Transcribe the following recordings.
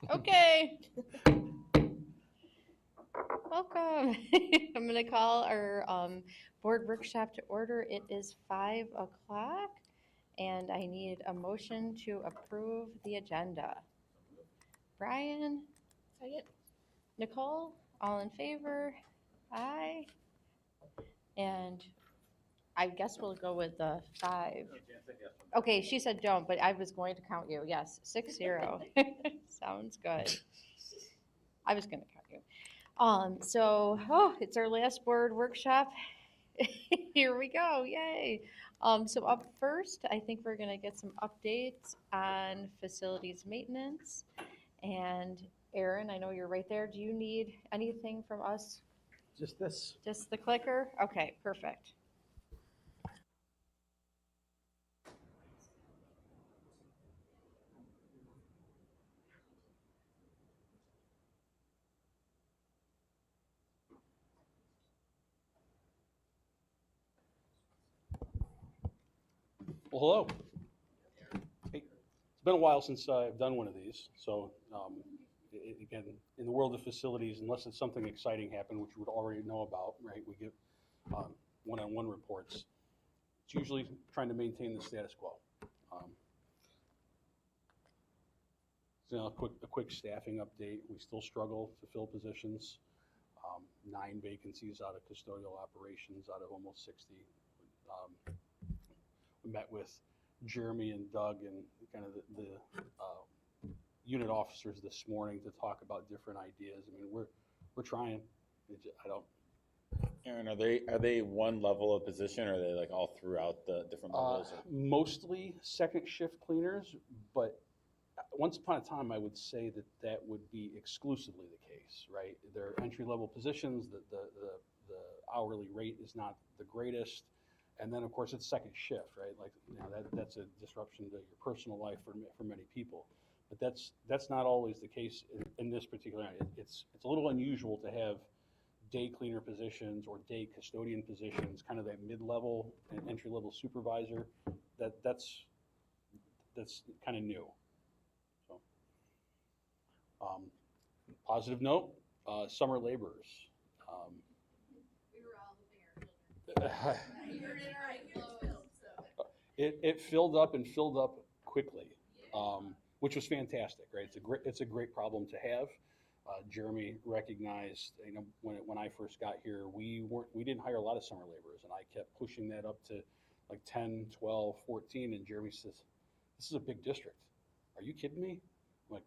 Okay. Welcome. I'm going to call our board workshop to order. It is 5 o'clock, and I need a motion to approve the agenda. Brian? Second. Nicole? All in favor? Aye. And I guess we'll go with the 5. Okay, she said don't, but I was going to count you. Yes, 6-0. Sounds good. I was going to count you. It's our last board workshop. Here we go, yay. So up first, I think we're gonna get some updates on facilities maintenance. And Aaron, I know you're right there. Do you need anything from us? Just this. Just the clicker? Okay, perfect. Well, hello. Hey, it's been a while since I've done one of these. So, again, in the world of facilities, unless it's something exciting happened, which you would already know about, right? We give one-on-one reports. It's usually trying to maintain the status quo. So, a quick staffing update. We still struggle to fill positions. 9 vacancies out of custodial operations out of almost 60. We met with Jeremy and Doug and kind of the unit officers this morning to talk about different ideas. I mean, we're trying. I don't. Aaron, are they one level of position, or are they like all throughout the different levels? Mostly second shift cleaners, but once upon a time, I would say that would be exclusively the case, right? They're entry level positions. The hourly rate is not the greatest. And then, of course, it's second shift, right? Like, that's a disruption to your personal life for many people. But that's not always the case in this particular area. It's a little unusual to have day cleaner positions or day custodian positions, kind of that mid-level and entry-level supervisor. That's kind of new. So, positive note: summer laborers. We were all looking at our children. It filled up and filled up quickly, which was fantastic, right? It's a great problem to have. Jeremy recognized, when I first got here, we didn't hire a lot of summer laborers, and I kept pushing that up to like 10, 12, 14, and Jeremy says, "This is a big district. Are you kidding me?" I'm like,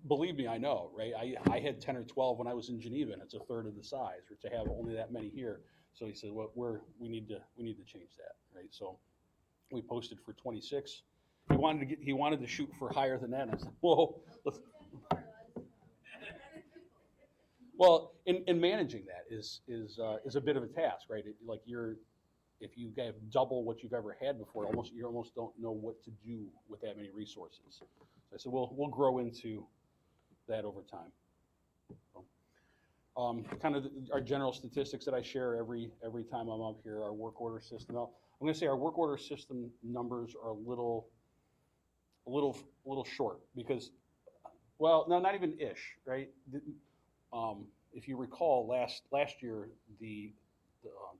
believe me, I know, right? I had 10 or 12 when I was in Geneva, and it's a third of the size, or to have only that many here. So he said, "Well, we need to change that," right? So we posted for 26. He wanted to shoot for higher than that. I said, "Whoa, let's." Well, in managing that is a bit of a task, right? If you have double what you've ever had before, you almost don't know what to do with that many resources. So I said, we'll grow into that over time. Kind of our general statistics that I share every time I'm up here. Our work order system. Now, I'm going to say our work order system numbers are a little short because, well, no, not even ish, right? If you recall, last year the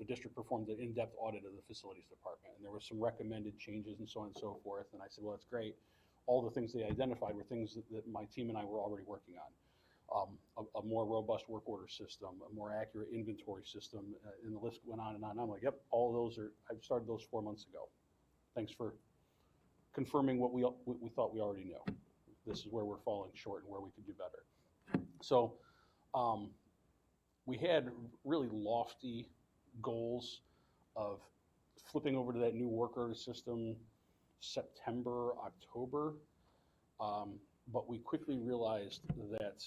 district performed an in-depth audit of the facilities department, and there were some recommended changes and so on and so forth. And I said, well, that's great. All the things they identified were things that my team and I were already working on. A more robust work order system, a more accurate inventory system, and the list went on and on. And I'm like, yep, all those I've started those 4 months ago. Thanks for confirming what we thought we already knew. This is where we're falling short and where we could do better. So we had really lofty goals of flipping over to that new work order system September, October. But we quickly realized that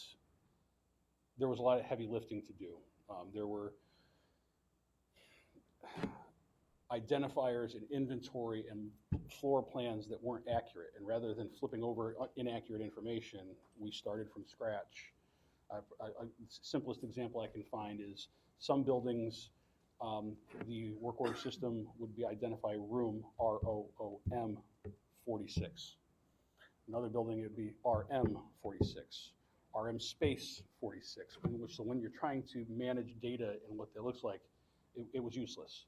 there was a lot of heavy lifting to do. There were identifiers and inventory and floor plans that weren't accurate. And rather than flipping over inaccurate information, we started from scratch. Simplest example I can find is some buildings, the work order system would be identify room ROOM 46. Another building, it'd be RM 46, RM space 46. So when you're trying to manage data and what that looks like, it was useless.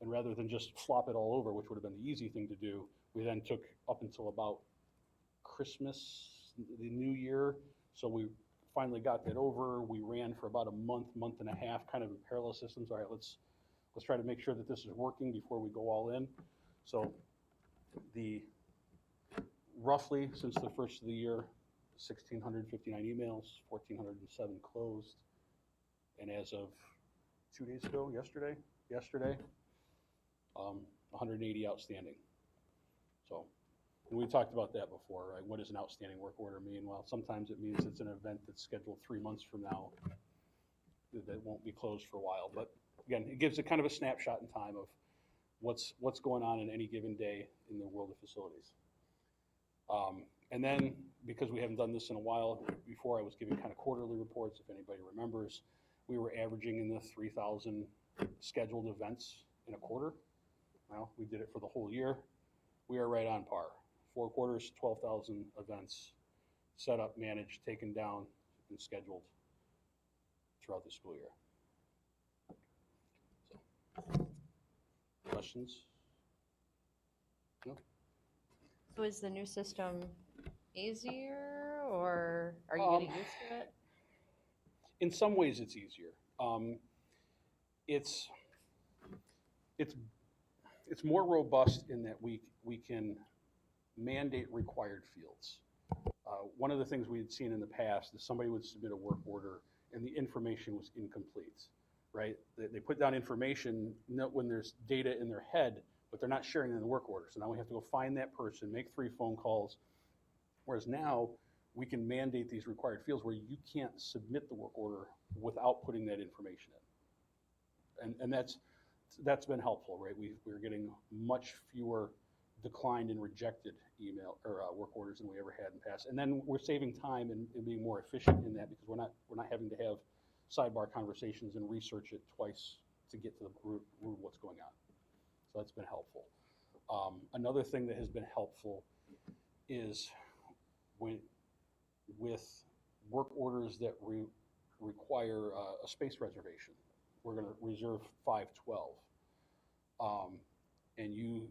And rather than just flop it all over, which would have been the easy thing to do, we then took up until about Christmas, the New Year. So we finally got that over. We ran for about a month and a half, kind of in parallel systems. All right, let's try to make sure that this is working before we go all in. So roughly since the first of the year, 1,659 emails, 1,407 closed, and as of 2 days ago, yesterday, 180 outstanding. So, and we talked about that before, right? What does an outstanding work order mean? Well, sometimes it means it's an event that's scheduled 3 months from now that won't be closed for a while. But again, it gives a kind of a snapshot in time of what's going on in any given day in the world of facilities. And then, because we haven't done this in a while, before I was giving kind of quarterly reports, if anybody remembers, we were averaging in the 3,000 scheduled events in a quarter. Well, we did it for the whole year. We are right on par. 4 quarters, 12,000 events set up, managed, taken down, and scheduled throughout the school year. So, questions? No? So is the new system easier, or are you getting used to it? In some ways, it's easier. It's more robust in that we can mandate required fields. One of the things we had seen in the past is somebody would submit a work order and the information was incomplete, right? They put down information when there's data in their head, but they're not sharing it in the work order. So now we have to go find that person, make 3 phone calls. Whereas now we can mandate these required fields where you can't submit the work order without putting that information in. And that's been helpful, right? We're getting much fewer declined and rejected email or work orders than we ever had in the past. And then we're saving time and being more efficient in that because we're not having to have sidebar conversations and research it twice to get to the root of what's going on. So that's been helpful. Another thing that has been helpful is with work orders that require a space reservation. We're going to reserve 512. And you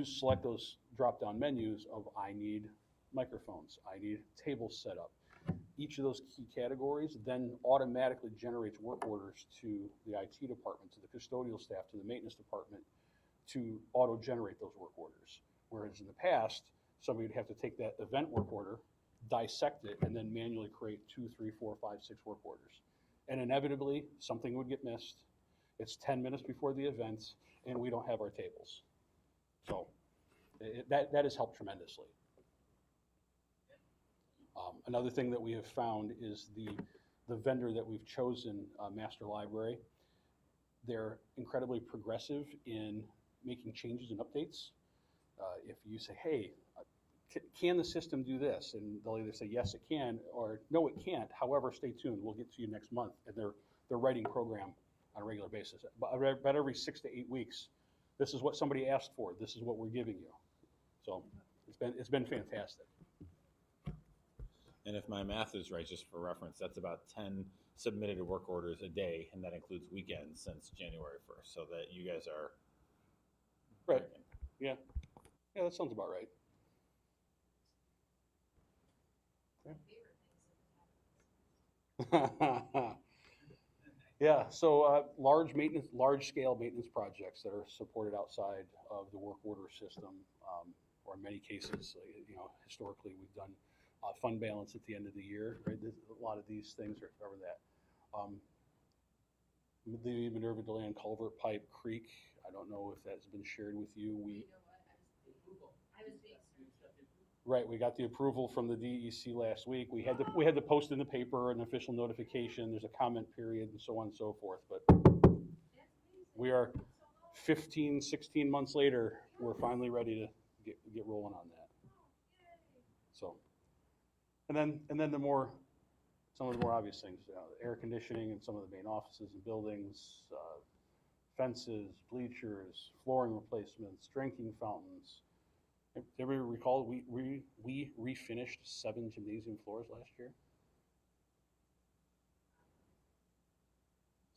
select those drop-down menus of I need microphones, I need tables set up. Each of those key categories then automatically generates work orders to the IT department, to the custodial staff, to the maintenance department to auto-generate those work orders. Whereas in the past, somebody would have to take that event work order, dissect it, and then manually create 2, 3, 4, 5, 6 work orders. And inevitably, something would get missed. It's 10 minutes before the event, and we don't have our tables. So that has helped tremendously. Another thing that we have found is the vendor that we've chosen, Master Library. They're incredibly progressive in making changes and updates. If you say, hey, can the system do this? And they'll either say, yes, it can, or no, it can't. However, stay tuned. We'll get to you next month. And they're writing program on a regular basis. About every 6 to 8 weeks, this is what somebody asked for. This is what we're giving you. So it's been fantastic. And if my math is right, just for reference, that's about 10 submitted work orders a day, and that includes weekends since January 1st, so that you guys are right. Yeah, that sounds about right. Okay. Yeah, so large scale maintenance projects that are supported outside of the work order system, or in many cases, historically we've done fund balance at the end of the year, right? A lot of these things cover that. The Minerva DeLand Culvert Pipe Creek, I don't know if that's been shared with you. Right, we got the approval from the DEC last week. We had to post in the paper an official notification. There's a comment period and so on and so forth. But we are 15, 16 months later. We're finally ready to get rolling on that. So, and then some of the more obvious things, the air conditioning in some of the main offices and buildings, fences, bleachers, flooring replacements, drinking fountains. Everybody recall, we refinished 7 gymnasium floors last year?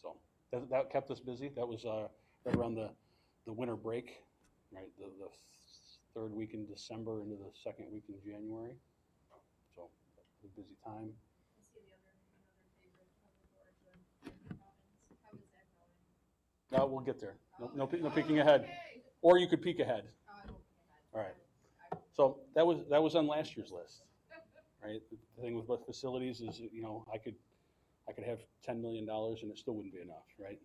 So that kept us busy. That was right around the winter break, right? The third week in December into the second week in January. So it was a busy time. I see another favorite of the board, the mountains. How is that going? Now we'll get there. No peeking ahead. Or you could peek ahead. I won't peek ahead. All right. So that was on last year's list, right? The thing with facilities is, you know, I could have $10 million and it still wouldn't be enough, right?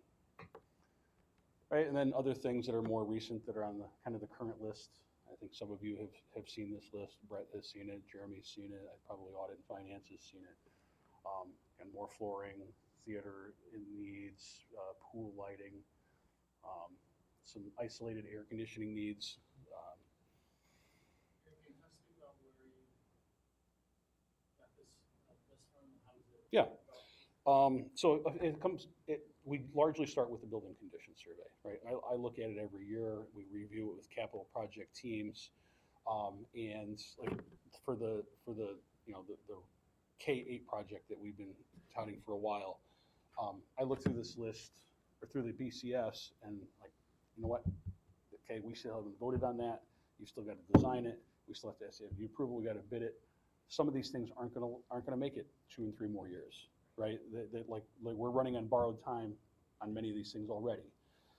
Right, and then other things that are more recent that are on the kind of the current list. I think some of you have seen this list. Brett has seen it. Jeremy's seen it. I probably Audit and Finance has seen it. And more flooring, theater needs, pool lighting, some isolated air conditioning needs. Yeah. So we largely start with the building condition survey, right? I look at it every year. We review it with capital project teams, and like for the you know the K8 project that we've been touting for a while. I look through this list or through the BCS and like, you know what? Okay, we still haven't voted on that. You still got to design it. We still have to SAFD approval. We got to bid it. Some of these things aren't gonna make it 2 and 3 more years, right? Like we're running on borrowed time on many of these things already.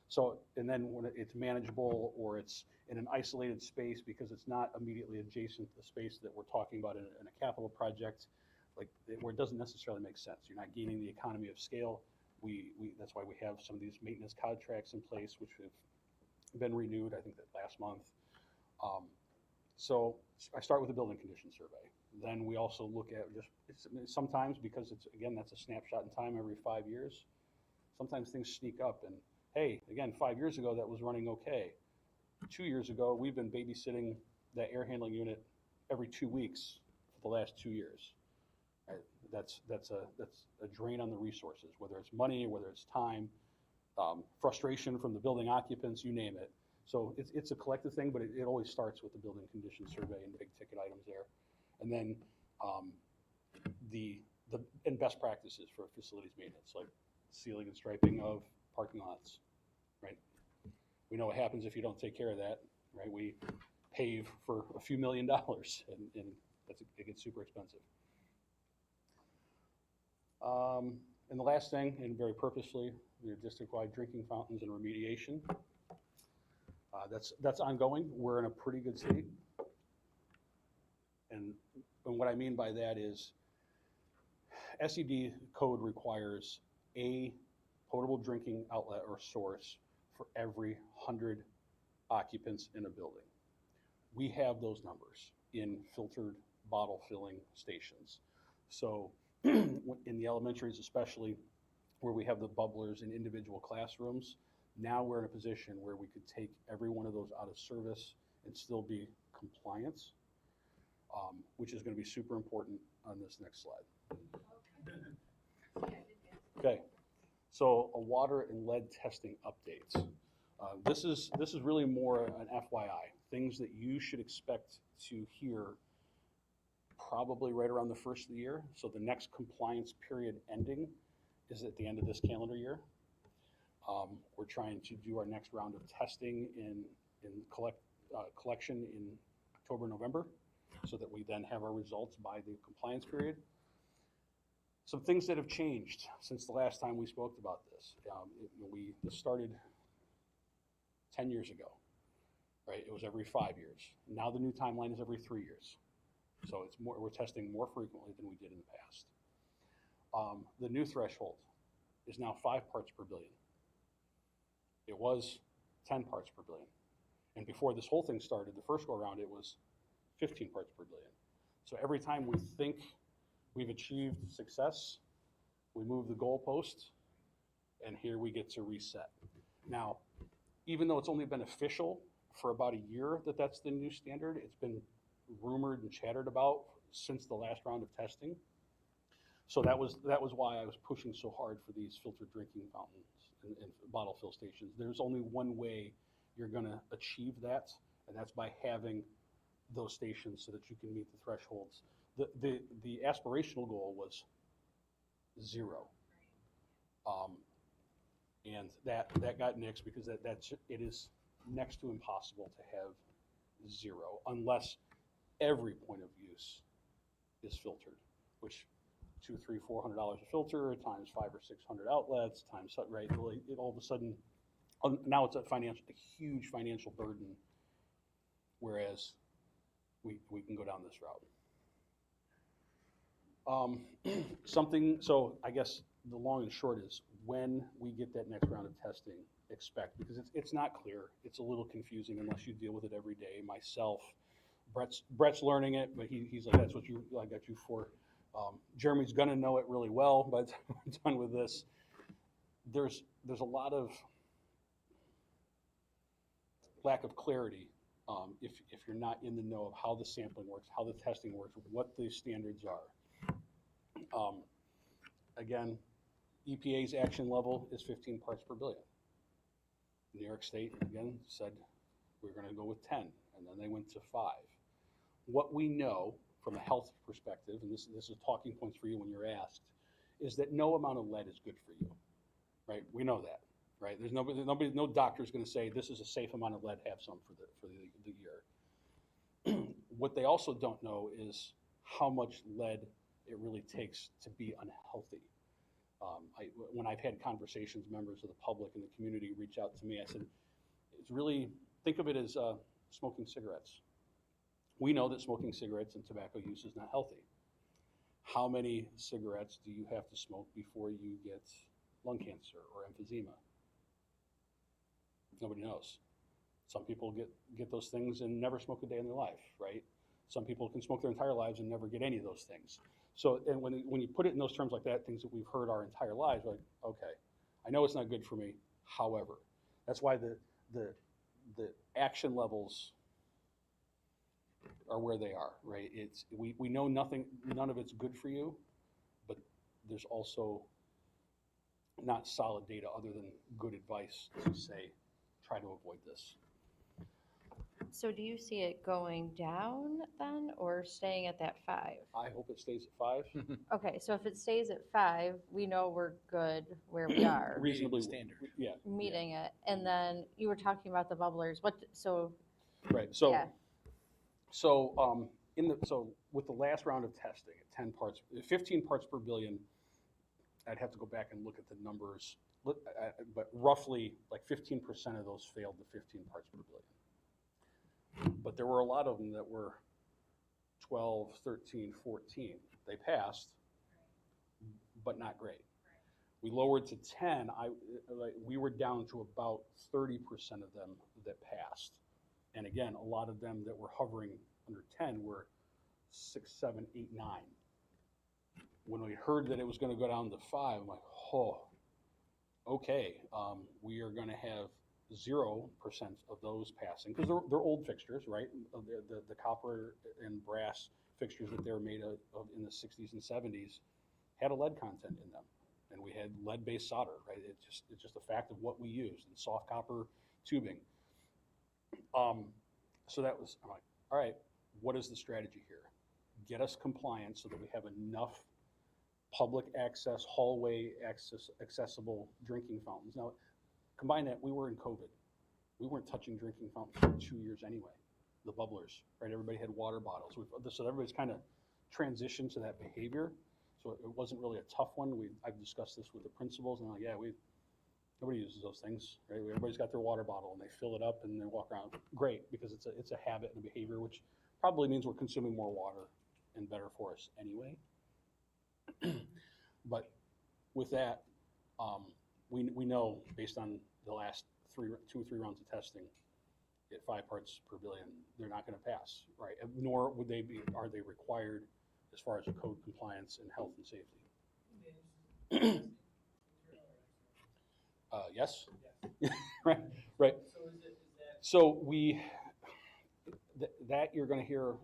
So, and then when it's manageable or it's in an isolated space because it's not immediately adjacent to the space that we're talking about in a capital project, like where it doesn't necessarily make sense. You're not gaining the economy of scale. That's why we have some of these maintenance contracts in place, which have been renewed, I think that last month. So I start with the building condition survey. Then we also look at sometimes because that's a snapshot in time every 5 years. Sometimes things sneak up and hey, again, 5 years ago that was running okay. 2 years ago, we've been babysitting that air handling unit every 2 weeks for the last 2 years. Right? That's a drain on the resources, whether it's money, whether it's time, frustration from the building occupants, you name it. So it's a collective thing, but it always starts with the building condition survey and big ticket items there. And then and best practices for facilities maintenance, like sealing and striping of parking lots, right? We know what happens if you don't take care of that, right? We pave for a few $1 million and it gets super expensive. And the last thing, and very purposely, the district-wide drinking fountains and remediation. That's ongoing. We're in a pretty good state. And what I mean by that is SED code requires a potable drinking outlet or source for every 100 occupants in a building. We have those numbers in filtered bottle filling stations. So in the elementaries especially, where we have the bubblers in individual classrooms, now we're in a position where we could take every one of those out of service and still be compliant, which is going to be super important on this next slide. Okay, so a water and lead testing update. This is really more an FYI, things that you should expect to hear probably right around the first of the year. So the next compliance period ending is at the end of this calendar year. We're trying to do our next round of testing in collection in October, November, so that we then have our results by the compliance period. Some things that have changed since the last time we spoke about this. This started 10 years ago, right? It was every 5 years. Now the new timeline is every 3 years. So it's more, we're testing more frequently than we did in the past. The new threshold is now 5 parts per billion. It was 10 parts per billion. And before this whole thing started, the first go around, it was 15 parts per billion. So every time we think we've achieved success, we move the goalpost, and here we get to reset. Now, even though it's only been official for about a year that that's the new standard, it's been rumored and chattered about since the last round of testing. So that was why I was pushing so hard for these filtered drinking fountains and bottle fill stations. There's only one way you're going to achieve that, and that's by having those stations so that you can meet the thresholds. The aspirational goal was 0. And that got nixed because it is next to impossible to have 0 unless every point of use is filtered, which $200, $300, $400 a filter times 500 or 600 outlets times, right? It all of a sudden, now it's a huge financial burden, whereas we can go down this route. So I guess the long and short is when we get that next round of testing, expect, because it's not clear. It's a little confusing unless you deal with it every day. Myself, Brett's learning it, but he's like, that's what I got you for. Jeremy's going to know it really well by the time we're done with this. There's a lot of lack of clarity if you're not in the know of how the sampling works, how the testing works, what the standards are. Again, EPA's action level is 15 parts per billion. New York State, again, said we're going to go with 10, and then they went to 5. What we know from a health perspective, and this is talking points for you when you're asked, is that no amount of lead is good for you, right? We know that, right? There's no doctor is going to say this is a safe amount of lead, have some for the year. What they also don't know is how much lead it really takes to be unhealthy. When I've had conversations, members of the public and the community reach out to me, I said, it's really, think of it as smoking cigarettes. We know that smoking cigarettes and tobacco use is not healthy. How many cigarettes do you have to smoke before you get lung cancer or emphysema? Nobody knows. Some people get those things and never smoke a day in their life, right? Some people can smoke their entire lives and never get any of those things. So, and when you put it in those terms like that, things that we've heard our entire lives, like, okay, I know it's not good for me. However, that's why the action levels are where they are, right? We know none of it's good for you, but there's also not solid data other than good advice to say, try to avoid this. So do you see it going down then, or staying at that 5? I hope it stays at 5. Okay, so if it stays at 5, we know we're good where we are, Reasonably standard. Yeah. meeting it. And then you were talking about the bubblers. Right. So, yeah. so with the last round of testing at 15 parts per billion, I'd have to go back and look at the numbers, but roughly like 15% of those failed the 15 parts per billion. But there were a lot of them that were 12, 13, 14. They passed, but not great. We lowered to 10. We were down to about 30% of them that passed. And again, a lot of them that were hovering under 10 were 6, 7, 8, 9. When we heard that it was going to go down to 5, I'm like, oh, okay, we are going to have 0% of those passing, because they're old fixtures, right? The copper and brass fixtures that they were made of in the 60s and 70s had a lead content in them, and we had lead-based solder, right? It's just a fact of what we used, and soft copper tubing. So that was, I'm like, all right, what is the strategy here? Get us compliant so that we have enough public access, hallway access, accessible drinking fountains. Now, combine that, we were in COVID. We weren't touching drinking fountains for 2 years anyway. The bubblers, right? Everybody had water bottles. So everybody's kind of transitioned to that behavior. So it wasn't really a tough one. I've discussed this with the principals, and I'm like, yeah, nobody uses those things, right? Everybody's got their water bottle, and they fill it up, and they walk around. Great, because it's a habit and a behavior, which probably means we're consuming more water and better for us anyway. But with that, we know based on the last 2 or 3 rounds of testing, at 5 parts per billion, they're not going to pass, right? Nor are they required as far as code compliance and health and safety. Yes. Right. So that you're going to hear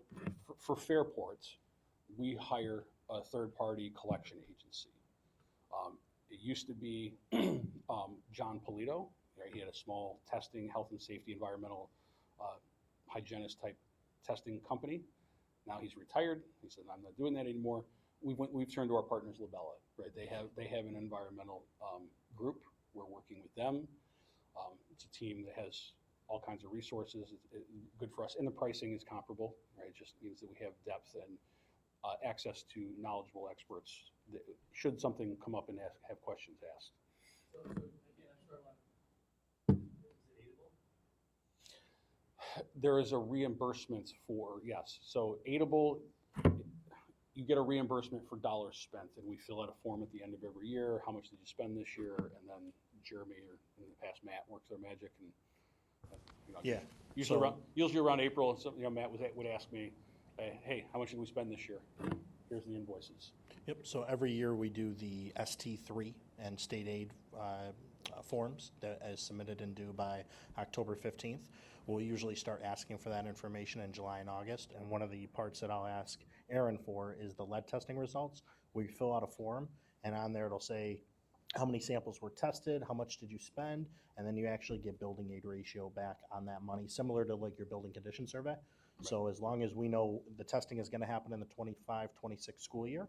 for Fairport, we hire a third-party collection agency. It used to be John Polito. Right? He had a small testing, health and safety, environmental hygienist type testing company. Now he's retired. He said, I'm not doing that anymore. We've turned to our partners, Labella, right? They have an environmental group. We're working with them. It's a team that has all kinds of resources. It's good for us, and the pricing is comparable, right? It just means that we have depth and access to knowledgeable experts that, should something come up and have questions asked. So again, I'm sure a lot of, is it aidable? There is a reimbursement for, yes. So Aidable, you get a reimbursement for dollars spent, and we fill out a form at the end of every year. How much did you spend this year? And then Jeremy, or in the past Matt, works their magic, and Yeah. Usually around April, and some, Matt would ask me, hey, how much did we spend this year? Here's the invoices. Yep, so every year we do the ST3 and state aid forms that is submitted and due by October 15th. We'll usually start asking for that information in July and August, and one of the parts that I'll ask Aaron for is the lead testing results. We fill out a form, and on there it'll say how many samples were tested, how much did you spend, and then you actually get building aid ratio back on that money, similar to like your building condition survey. Right. So as long as we know the testing is going to happen in the 25-26 school year,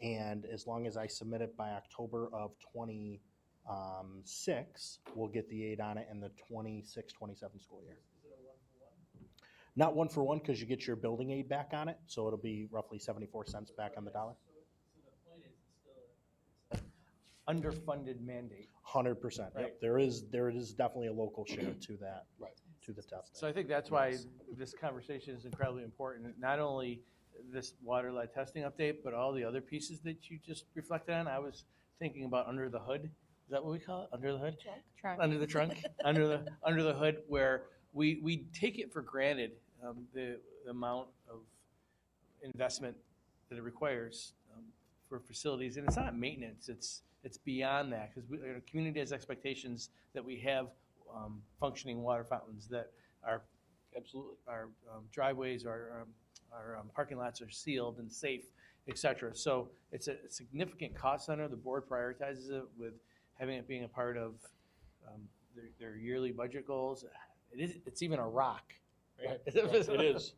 and as long as I submit it by October of 26, we'll get the aid on it in the 26-27 school year. Is it a one-for-one? Not one for one, because you get your building aid back on it, so it'll be roughly 74 cents back on the dollar. So the point is, it's still underfunded mandate. 100%. Right. Yep. There is definitely a local share to that, Right. to the testing. So I think that's why this conversation is incredibly important. Not only this water lead testing update, but all the other pieces that you just reflected on. I was thinking about under the hood. Is that what we call it? Under the hood? Trunk. Under the trunk, under the hood, where we take it for granted, the amount of investment that it requires for facilities, and it's not maintenance. It's beyond that, because the community has expectations that we have functioning water fountains, that our Absolutely. our driveways, our parking lots are sealed and safe, et cetera. So it's a significant cost center. The board prioritizes it with having it being a part of their yearly budget goals. It's even a rock, right? It is.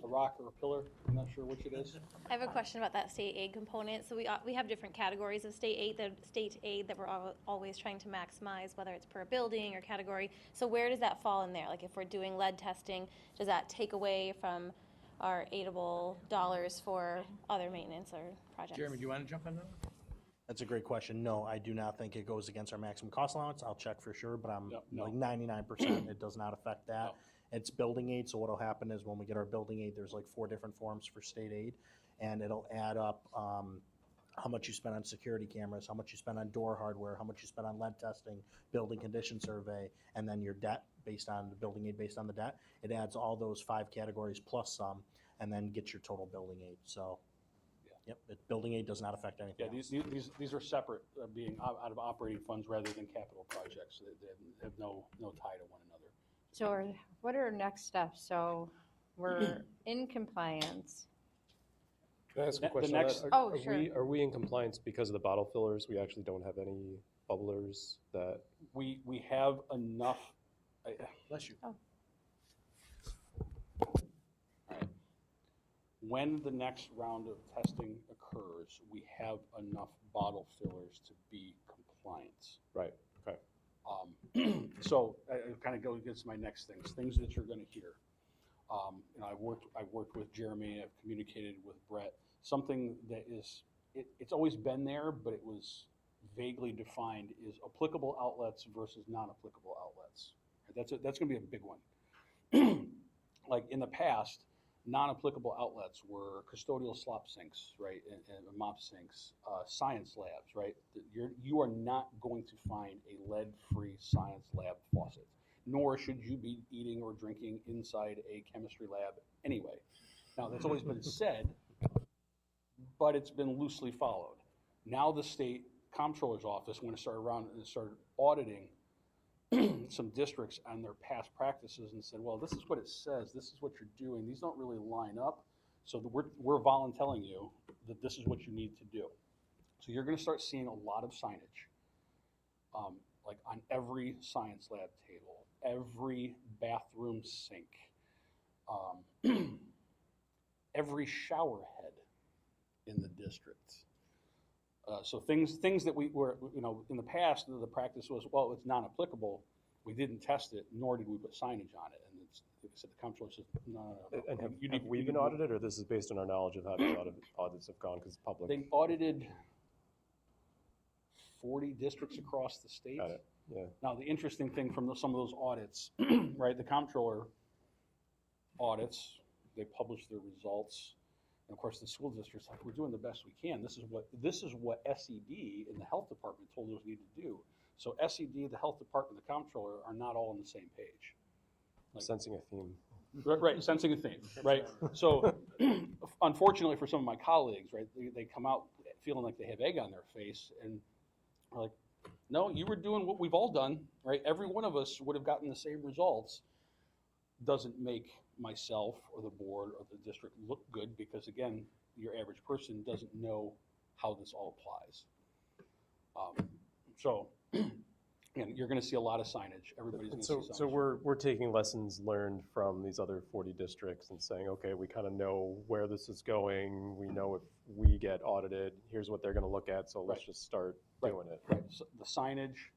A rock or a pillar, I'm not sure which it is. I have a question about that state aid component. So we have different categories of state aid that we're always trying to maximize, whether it's per building or category. So where does that fall in there? Like if we're doing lead testing, does that take away from our aidable dollars for other maintenance or projects? Jeremy, do you want to jump on that one? That's a great question. No, I do not think it goes against our maximum cost allowance. I'll check for sure, but I'm No. like 99%. It does not affect that. No. It's building aid, so what'll happen is when we get our building aid, there's like 4 different forms for state aid, and it'll add up how much you spend on security cameras, how much you spend on door hardware, how much you spend on lead testing, building condition survey, and then your debt based on the building aid based on the debt. It adds all those 5 categories plus some, and then gets your total building aid. So, yep, building aid does not affect anything Yeah, else. these are separate, being out of operating funds rather than capital projects. They have no tie to one another. So what are our next steps? So we're in compliance. Can I ask a The question? on next- that? Oh, sure. Are we in compliance because of the bottle fillers? We actually don't have any bubblers that, We have enough. Bless you. When the next round of testing occurs, we have enough bottle fillers to be compliant. right, okay. So I kind of go against my next things that you're going to hear. I've worked with Jeremy. I've communicated with Brett. Something that is it's always been there, but it was vaguely defined is applicable outlets versus non-applicable outlets. That's going to be a big one. Like in the past, non-applicable outlets were custodial slop sinks, right, and mop sinks, science labs, right. You are not going to find a lead-free science lab faucet, nor should you be eating or drinking inside a chemistry lab anyway. Now, that's always been said, but it's been loosely followed. Now the state comptroller's office, when it started around and started auditing some districts on their past practices and said, well, this is what it says, this is what you're doing, these don't really line up, so we're volunteering you that this is what you need to do. So you're going to start seeing a lot of signage, like on every science lab table, every bathroom sink, every shower head in the district. So things that we were, in the past, the practice was, well, it's non-applicable. We didn't test it, nor did we put signage on it. And it's, like I said, the comptroller says, no. And have you we need been more. audited, or this is based on our knowledge of how the audits have gone, because public? They audited 40 districts across the state. Got it, yeah. Now, the interesting thing from some of those audits, right, the comptroller audits, they publish their results. And of course, the school district's like, we're doing the best we can. This is what SED and the health department told us we need to do. So SED, the health department, the comptroller are not all on the same page. Sensing a theme. Right, sensing a theme, right? So unfortunately for some of my colleagues, right, they come out feeling like they have egg on their face and are like, no, you were doing what we've all done, right? Every one of us would have gotten the same results. Doesn't make myself or the board or the district look good because, again, your average person doesn't know how this all applies. And you're going to see a lot of signage. Everybody's going to see signage. So we're taking lessons learned from these other 40 districts and saying, okay, we kind of know where this is going. We know if we get audited, here's what they're going to look at. So let's just start doing it. Right. So the signage,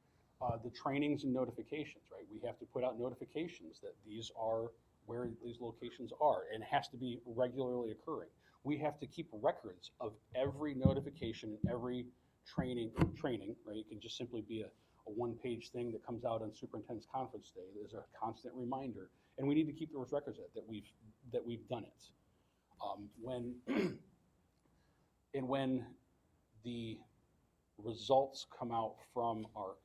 the trainings and notifications, right? We have to put out notifications that these are where these locations are, and it has to be regularly occurring. We have to keep records of every notification, every training, right? It can just simply be a one-page thing that comes out on superintendent's conference day. There's a constant reminder, and we need to keep those records that we've done it. When the results come out from our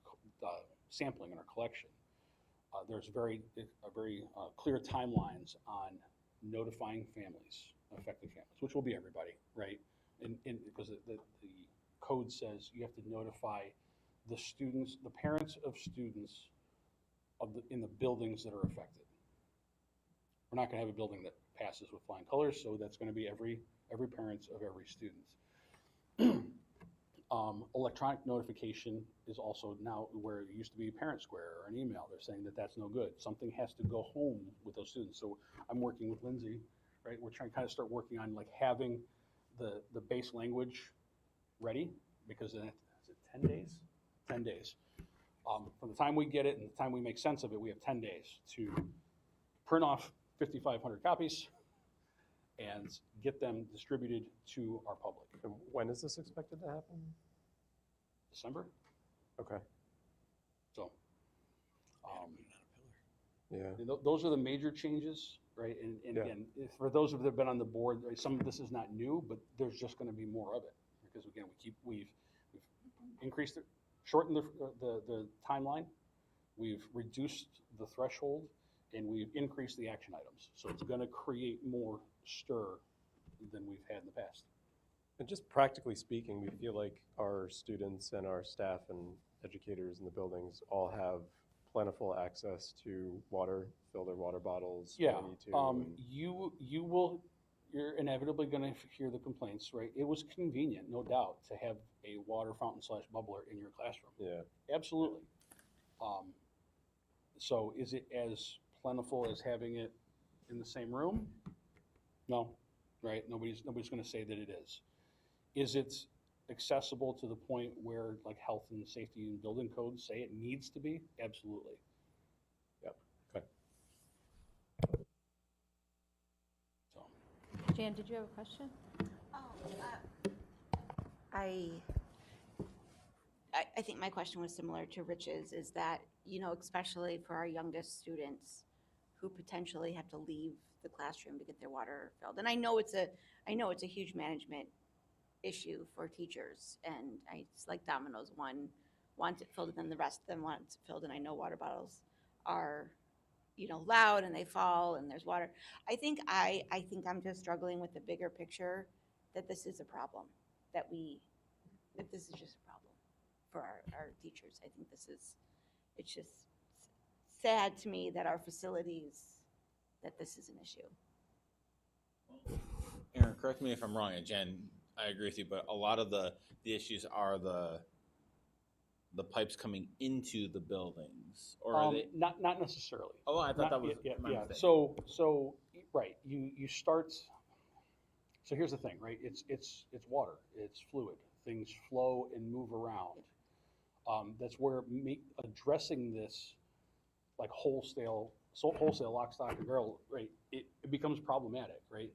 sampling and our collection, there's very clear timelines on notifying families, affected families, which will be everybody, right? And because the code says you have to notify the students, the parents of students in the buildings that are affected. We're not going to have a building that passes with flying colors, so that's going to be every parents of every student. Electronic notification is also now where it used to be a parent square or an email. They're saying that that's no good. Something has to go home with those students. So I'm working with Lindsay, right? We're trying to kind of start working on like having the base language ready, because then is it 10 days? 10 days. From the time we get it and the time we make sense of it, we have 10 days to print off 5,500 copies and get them distributed to our public. And when is this expected to happen? December. Okay. So, Yeah. those are the major changes, right? And Yeah. again, for those of you that have been on the board, right, some of this is not new, but there's just going to be more of it because again, we've increased it, shortened the timeline, we've reduced the threshold, and we've increased the action items. So it's going to create more stir than we've had in the past. And just practically speaking, we feel like our students and our staff and educators in the buildings all have plentiful access to water, fill their water bottles when Yeah, they need to. you're inevitably going to hear the complaints, right? It was convenient, no doubt, to have a water fountain / bubbler in your classroom. Yeah. Absolutely. So is it as plentiful as having it in the same room? No, right? Nobody's going to say that it is. Is it accessible to the point where like health and safety and building codes say it needs to be? Absolutely. Yep. Okay. So. Jan, did you have a question? I think my question was similar to Rich's, is that, especially for our youngest students who potentially have to leave the classroom to get their water filled. And I know it's a huge management issue for teachers, and it's like dominoes. One wants it filled, and then the rest of them want it filled. And I know water bottles are, loud and they fall and there's water. I think I'm just struggling with the bigger picture that this is a problem, that this is just a problem for our teachers. I think it's just sad to me that our facilities, that this is an issue. Aaron, correct me if I'm wrong, and Jen, I agree with you, but a lot of the issues are the pipes coming into the buildings, or are they? Not necessarily. Oh, I thought that was yeah. my mistake. So right, you start, so here's the thing, right? It's water, it's fluid. Things flow and move around. That's where addressing this like wholesale lock, stock, and barrel, right? It becomes problematic, right?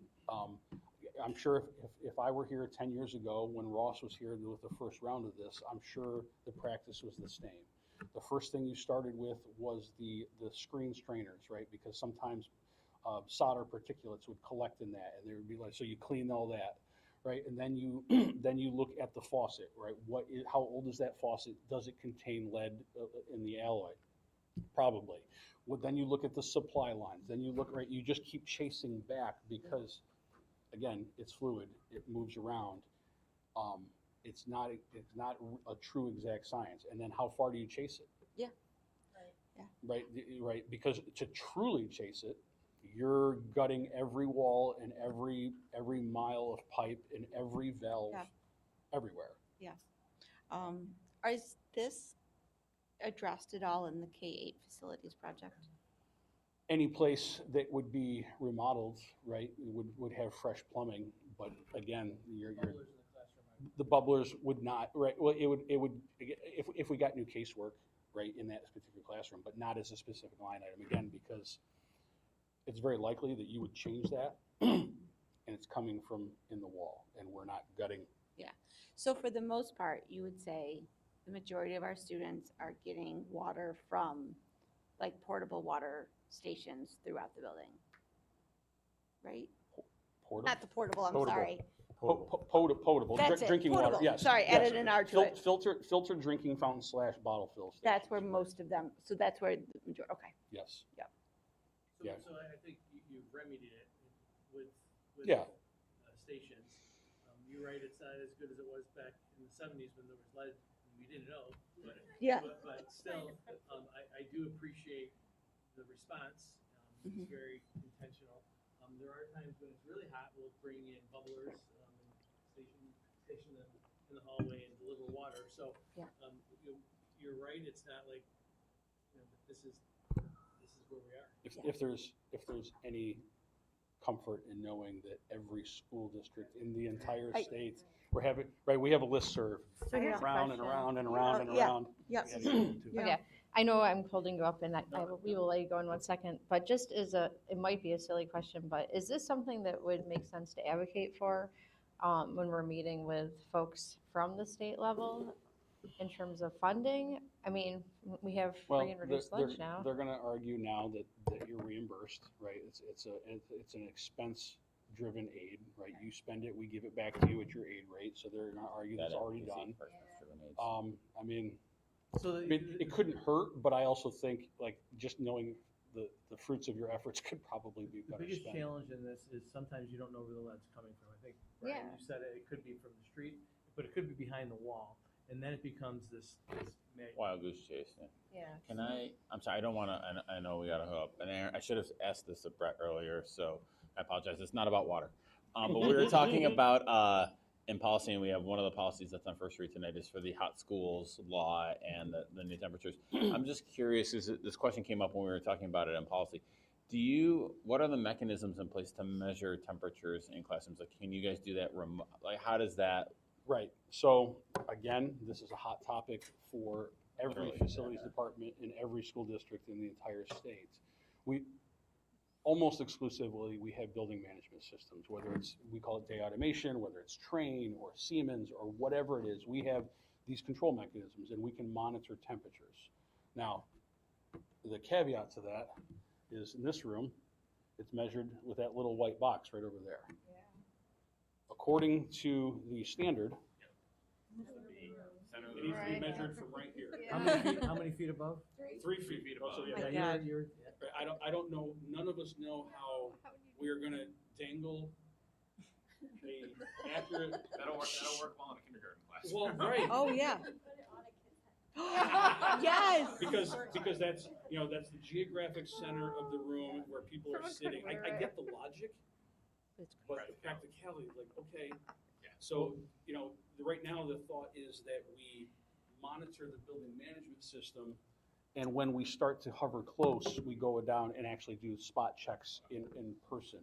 I'm sure if I were here 10 years ago when Ross was here with the first round of this, I'm sure the practice was the same. The first thing you started with was the screen strainers, right? Because sometimes solder particulates would collect in that, and there would be like, so you clean all that, right? And then you then you look at the faucet, right? How old is that faucet? Does it contain lead in the alloy? Probably. Well, then you look at the supply lines. Then you look, right? You just keep chasing back because, again, it's fluid. It moves around. It's not a true exact science. And then how far do you chase it? Yeah. Right. Right. Because to truly chase it, you're gutting every wall and every mile of pipe and every valve, Yeah. everywhere. Is this addressed at all in the K-8 facilities project? Any place that would be remodeled, right, would have fresh plumbing, but again, the bubblers would not, right? Well, it would if we got new casework, right, in that particular classroom, but not as a specific line item, again, because it's very likely that you would change that, and it's coming from in the wall, and we're not gutting. Yeah. So for the most part, you would say the majority of our students are getting water from like portable water stations throughout the building, right? Portable. Not the portable, I'm Potable. sorry. Potable. That's it, Drinking potable. water. Yes. Sorry, yes. added an R to it. Filtered drinking fountain / bottle fill stations. That's where most of them, so that's where the majority, okay. Yes. So, Yeah. so I think you've remedied it with Yeah. Stations. You're right, it's not as good as it was back in the 70s when there was lead and we didn't know. But, Yeah. but still, I do appreciate the response. It's very intentional. There are times when it's really hot, we'll bring in bubblers and station them in the hallway and deliver water. So Yeah. You're right, it's not like, this is where we are. If there's any comfort in knowing that every school district in the entire state, we have a listserv So here's a around and question. around and around and Yeah. around. Yes. Okay, I know I'm holding you up and we will let you go in 1 second, but just it might be a silly question, but is this something that would make sense to advocate for when we're meeting with folks from the state level in terms of funding? I mean, we have Well, free and reduced lunch now. they're going to argue now that you're reimbursed, right? It's an expense-driven aid, right? You spend it, we give it back to you at your aid rate. So they're going to argue that's already done. I mean, it couldn't hurt, but I also think like just knowing the fruits of your efforts could probably be The better biggest spent. challenge in this is sometimes you don't know where the lead's coming from. I think, Brian, Yeah. you said it could be from the street, but it could be behind the wall. And then it becomes this Wild goose chase. Yeah. Yeah. I'm sorry, I don't want to, I know we got to hook up. And Aaron, I should have asked this of Brett earlier, so I apologize. It's not about water. But we were talking about in policy, and we have one of the policies that's on first read tonight is for the hot schools law and the new temperatures. I'm just curious, this question came up when we were talking about it in policy. What are the mechanisms in place to measure temperatures in classrooms? Like, can you guys do that remote? Like, how does that? Right. So again, this is a hot topic for every Really? facilities department in every school district in the entire state. We almost exclusively we have building management systems, whether we call it day automation, whether it's Train or Siemens or whatever it is. We have these control mechanisms and we can monitor temperatures. Now, the caveat to that is in this room, it's measured with that little white box right over there. According to the standard, it needs to be measured from right here. How many feet above? 3 feet above. So Oh my yeah, God. I don't know. None of us know how we are going to dangle a accurate. That'll work well in a kindergarten class. Well, right. Oh, yeah. Yes. Because that's that's the geographic center of the room where people are sitting. I get the logic, but the practicality, like okay. So right now the thought is that we monitor the building management system And when we start to hover close, we go down and actually do spot checks in person.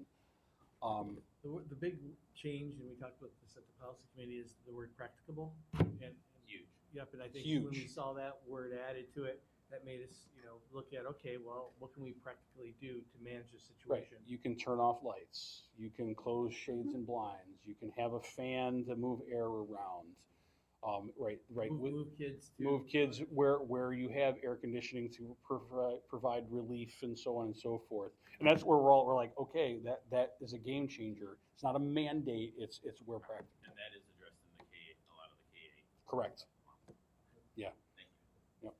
The big change, and we talked about this at the policy committee, is the word practicable. And Huge. Yep, and I think Huge. when we saw that word added to it, that made us, look at, okay, well, what can we practically do to manage the Right. situation? You can turn off lights. You can close shades and blinds. You can have a fan to move air around. Right. Move kids to. Move kids where you have air conditioning to provide relief and so on and so forth. And that's where we're like, okay, that is a game changer. It's not a mandate. It's where practical. And that is addressed in the a lot of the K-8. Correct. Yeah. Thank you. Yep.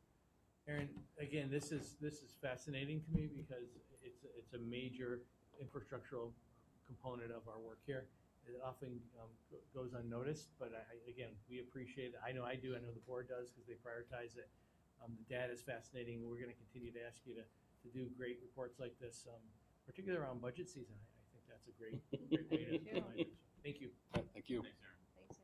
Aaron, again, this is fascinating to me because it's a major infrastructural component of our work here. It often goes unnoticed, but again, we appreciate it. I know I do. I know the board does because they prioritize it. The data is fascinating. We're going to continue to ask you to do great reports like this, particularly around budget season. I think that's a great way to provide it. Thank you. Thank you. Thanks, Aaron. Thanks,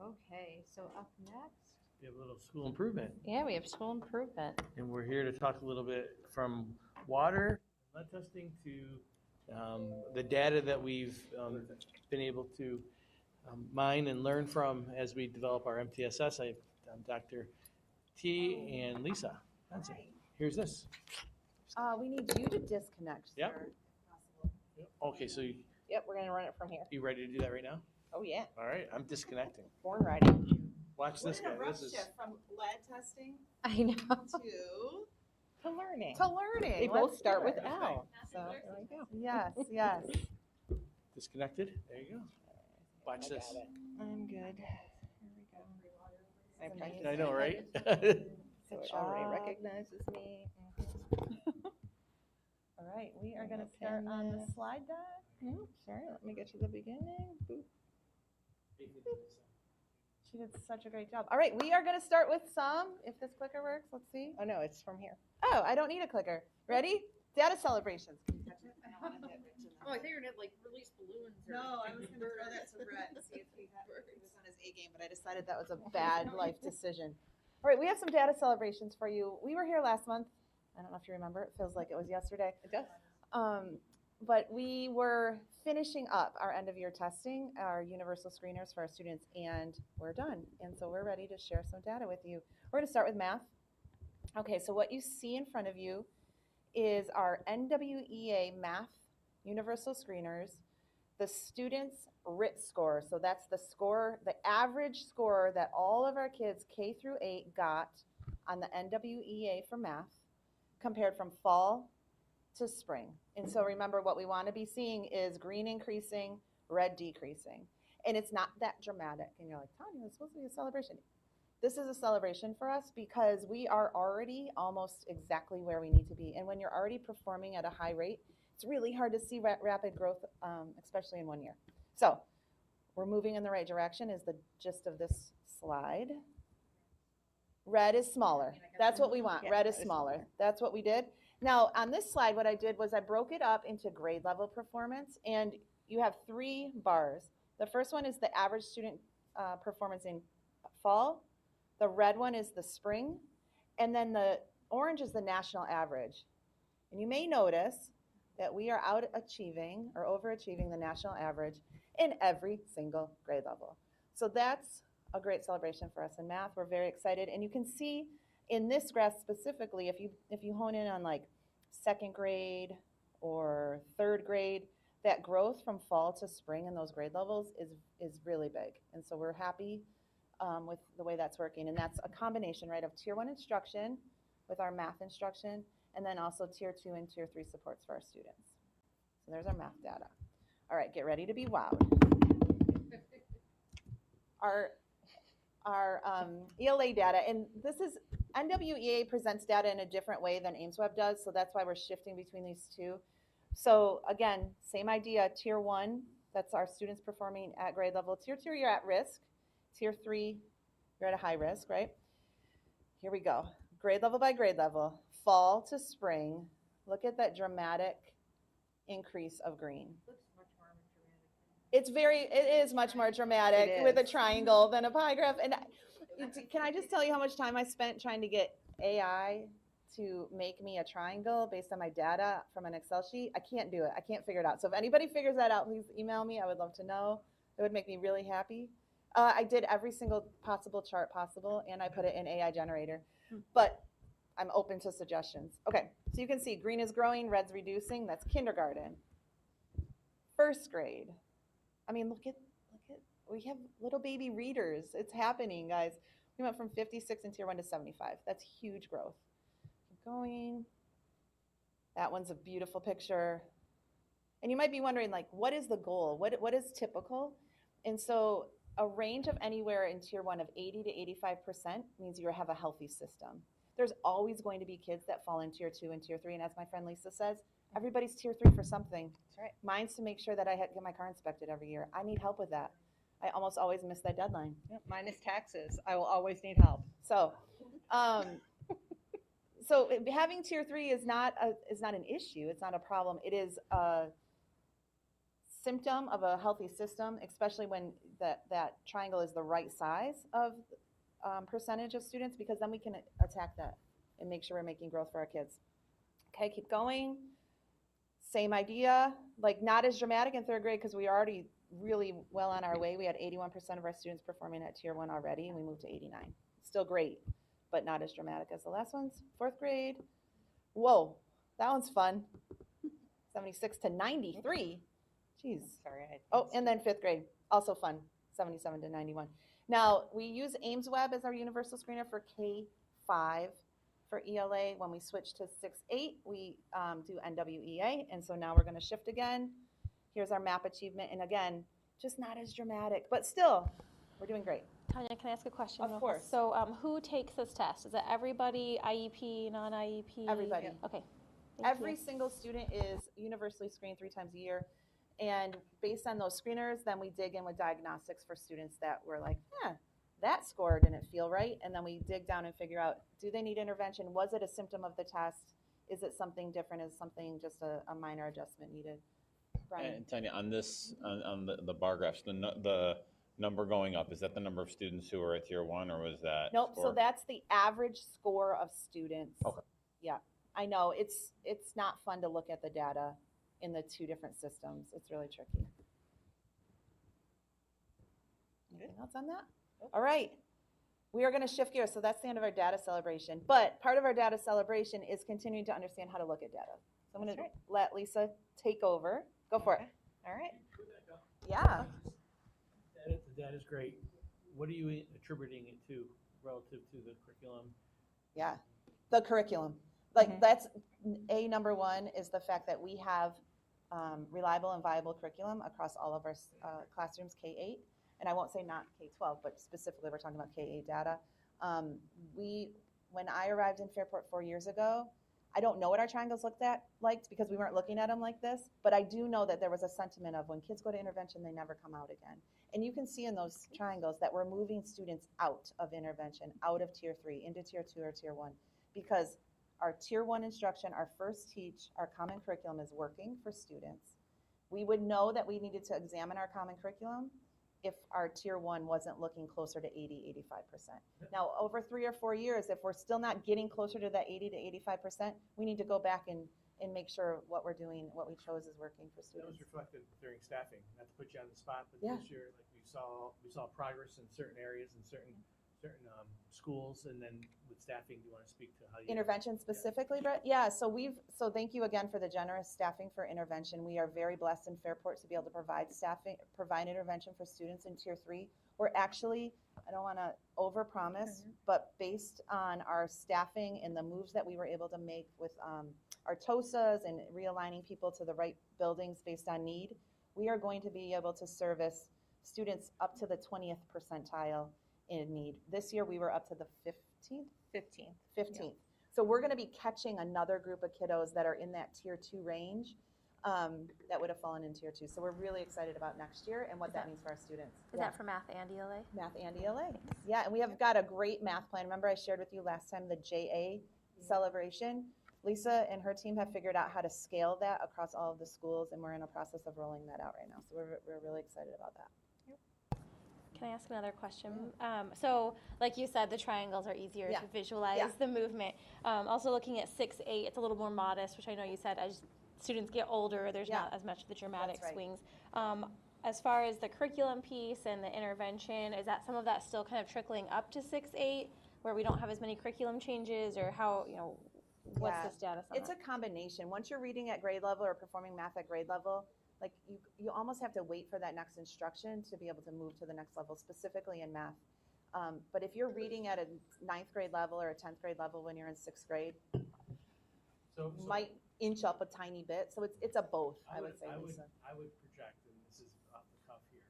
Aaron. Okay, so up next. We have a little school improvement, Yeah, we have school improvement. and we're here to talk a little bit from water, lead testing to the data that we've been able to mine and learn from as we develop our MTSS. I'm Dr. T and Lisa. That's it. Here's this. We need you to disconnect, Yep. sir, if possible. Okay, so Yep, we're gonna run it from here. you ready to do that right now? Oh, yeah, All right, I'm disconnecting. born ready. Watch this guy. This is from lead testing I know. to learning. to learning. They both Let's start do with it. L. So So, there we go. yes, yes. disconnected. There you go. Watch I this. got it. I'm good. Here we go. I Amazing. practiced I know, it. right? So Good it already job. recognizes me. All right, we are gonna start on the slide deck. Oops, sorry, let me get to the beginning. Boop. She did such a great job. All right, we are going to start with some, if this clicker works, let's see. Oh, no, it's from here. Oh, I don't need a clicker. Ready? Data celebrations. Can you touch it? I don't want to hit Rich in the- Oh, I thought you were gonna like release balloons or. No, I was going to throw that to Brett and see if he was on his A game, but I decided that was a bad life decision. All right, we have some data celebrations for you. We were here last month. I don't know if you remember. It feels like it was yesterday. It does. But we were finishing up our end of year testing, our universal screeners for our students, and we're done. And so we're ready to share some data with you. We're going to start with math. Okay, so what you see in front of you is our NWEA math universal screeners, the students' RIT score. So that's the score, the average score that all of our kids K through 8 got on the NWEA for math, compared from fall to spring. And so remember, what we want to be seeing is green increasing, red decreasing. And it's not that dramatic. And you're like, Tanya, it's supposed to be a celebration. This is a celebration for us because we are already almost exactly where we need to be. And when you're already performing at a high rate, it's really hard to see rapid growth, especially in 1 year. So we're moving in the right direction is the gist of this slide. Red is smaller. That's what we want. Yeah, Red is red is smaller. smaller. That's what we did. Now, on this slide, what I did was I broke it up into grade level performance, and you have 3 bars. The first one is the average student performance in fall. The red one is the spring, and then the orange is the national average. And you may notice that we are out achieving or overachieving the national average in every single grade level. So that's a great celebration for us in math. We're very excited, and you can see in this graph specifically, if you hone in on like 2nd grade or 3rd grade, that growth from fall to spring in those grade levels is really big. And so we're happy with the way that's working. And that's a combination, right, of Tier 1 instruction with our math instruction, and then also Tier 2 and Tier 3 supports for our students. So there's our math data. All right, get ready to be wowed. Our ELA data, and this is, NWEA presents data in a different way than AimsWeb does, so that's why we're shifting between these two. So again, same idea, Tier 1, that's our students performing at grade level. Tier 2, you're at risk. Tier 3, you're at a high risk, right? Here we go, grade level by grade level, fall to spring. Look at that dramatic increase of green. It is much more dramatic It with a is. triangle than a pie graph. And Can I just tell you how much time I spent trying to get AI to make me a triangle based on my data from an Excel sheet? I can't do it. I can't figure it out. So if anybody figures that out, please email me. I would love to know. It would make me really happy. I did every single possible chart possible, and I put it in AI generator. But I'm open to suggestions. Okay, so you can see green is growing, red's reducing. That's kindergarten. First grade. I mean, look at, we have little baby readers. It's happening, guys. We went from 56 in tier 1 to 75. That's huge growth. Keep going. That one's a beautiful picture. And you might be wondering, like, what is the goal? What is typical? And so a range of anywhere in tier 1 of 80 to 85% means you have a healthy system. There's always going to be kids that fall in tier 2 and tier 3. And as my friend Lisa says, everybody's tier 3 for something. That's right. Mine's to make sure that I get my car inspected every year. I need help with that. I almost always miss that deadline. Yep, minus taxes. I will always need help. So, so having tier 3 is not an issue. It's not a problem. It is a symptom of a healthy system, especially when that triangle is the right size of percentage of students, because then we can attack that and make sure we're making growth for our kids. Okay, keep going. Same idea, like not as dramatic in third grade because we are already really well on our way. We had 81% of our students performing at tier 1 already, and we moved to 89. Still great, but not as dramatic as the last ones. Fourth grade, whoa, that one's fun. 76 to 93. Jeez. Sorry. Oh, and then fifth grade, also fun, 77 to 91. Now, we use Ames Web as our universal screener for K-5 for ELA. When we switch to 6-8, we do NWEA, and so now we're going to shift again. Here's our map achievement, and again, just not as dramatic, but still, we're doing great. Tanya, can I ask a question? Of real quick? course. So who takes this test? Is it everybody, IEP, non-IEP? Everybody. Okay. Every single student is universally screened 3 times a year, and based on those screeners, then we dig in with diagnostics for students that were like, that score didn't feel right, and then we dig down and figure out, do they need intervention? Was it a symptom of the test? Is it something different? Is something just a minor adjustment needed? Brian? And Tanya, on this, on the bar graphs, the number going up, is that the number of students who are at tier 1, or was that? Nope, score? so that's the average score of students. Okay. Yeah, I know, it's not fun to look at the data in the 2 different systems. It's really tricky. Anything else on that? All right, we are going to shift gears. So that's the end of our data celebration. But part of our data celebration is continuing to understand how to look at data. So I'm going to let Lisa take over. Go for it. All right. Yeah. The data's great. What are you attributing it to relative to the curriculum? Yeah, the curriculum. Like that's number 1 is the fact that we have reliable and viable curriculum across all of our classrooms, K-8. And I won't say not K-12, but specifically we're talking about K-8 data. When I arrived in Fairport 4 years ago, I don't know what our triangles looked like because we weren't looking at them like this, but I do know that there was a sentiment of when kids go to intervention, they never come out again. And you can see in those triangles that we're moving students out of intervention, out of tier 3, into tier 2 or tier 1, because our tier 1 instruction, our first teach, our common curriculum is working for students. We would know that we needed to examine our common curriculum if our tier 1 wasn't looking closer to 80, 85%. Now, over 3 or 4 years, if we're still not getting closer to that 80 to 85%, we need to go back and make sure what we're doing, what we chose is working for That was students. reflected during staffing. Not to put you on the spot, but Yeah. this year, like we saw progress in certain areas and certain schools, and then with staffing, do you want to speak to how you Intervention specifically, Brett? Yeah, so thank you again for the generous staffing for intervention. We are very blessed in Fairport to be able to provide intervention for students in tier 3. We're actually, I don't want to overpromise, but based on our staffing and the moves that we were able to make with our TOSAs and realigning people to the right buildings based on need, we are going to be able to service students up to the 20th percentile in need. This year we were up to the 15th. Yeah. So we're going to be catching another group of kiddos that are in that tier 2 range that would have fallen in tier 2. So we're really excited about next year and what that means for our students. Is that for math and ELA? Math and ELA. Yeah, and we have got a great math plan. Remember I shared with you last time the JA celebration? Lisa and her team have figured out how to scale that across all of the schools, and we're in a process of rolling that out right now. So we're really excited about that. Can I ask another question? So, like you said, the triangles are easier Yeah. to visualize Yeah. the movement. Also, looking at 6-8, it's a little more modest, which I know you said as students get older, there's Yeah. not as much of the dramatic That's right. swings. As far as the curriculum piece and the intervention, is that some of that still kind of trickling up to 6-8, where we don't have as many curriculum changes, or how, what's Yeah. the status on It's that? a combination. Once you're reading at grade level or performing math at grade level, like you almost have to wait for that next instruction to be able to move to the next level, specifically in math. But if you're reading at a 9th grade level or a 10th grade level when you're in 6th grade, So might inch up a tiny bit. So it's a both, I would say, Lisa. I would project, and this is off the cuff here,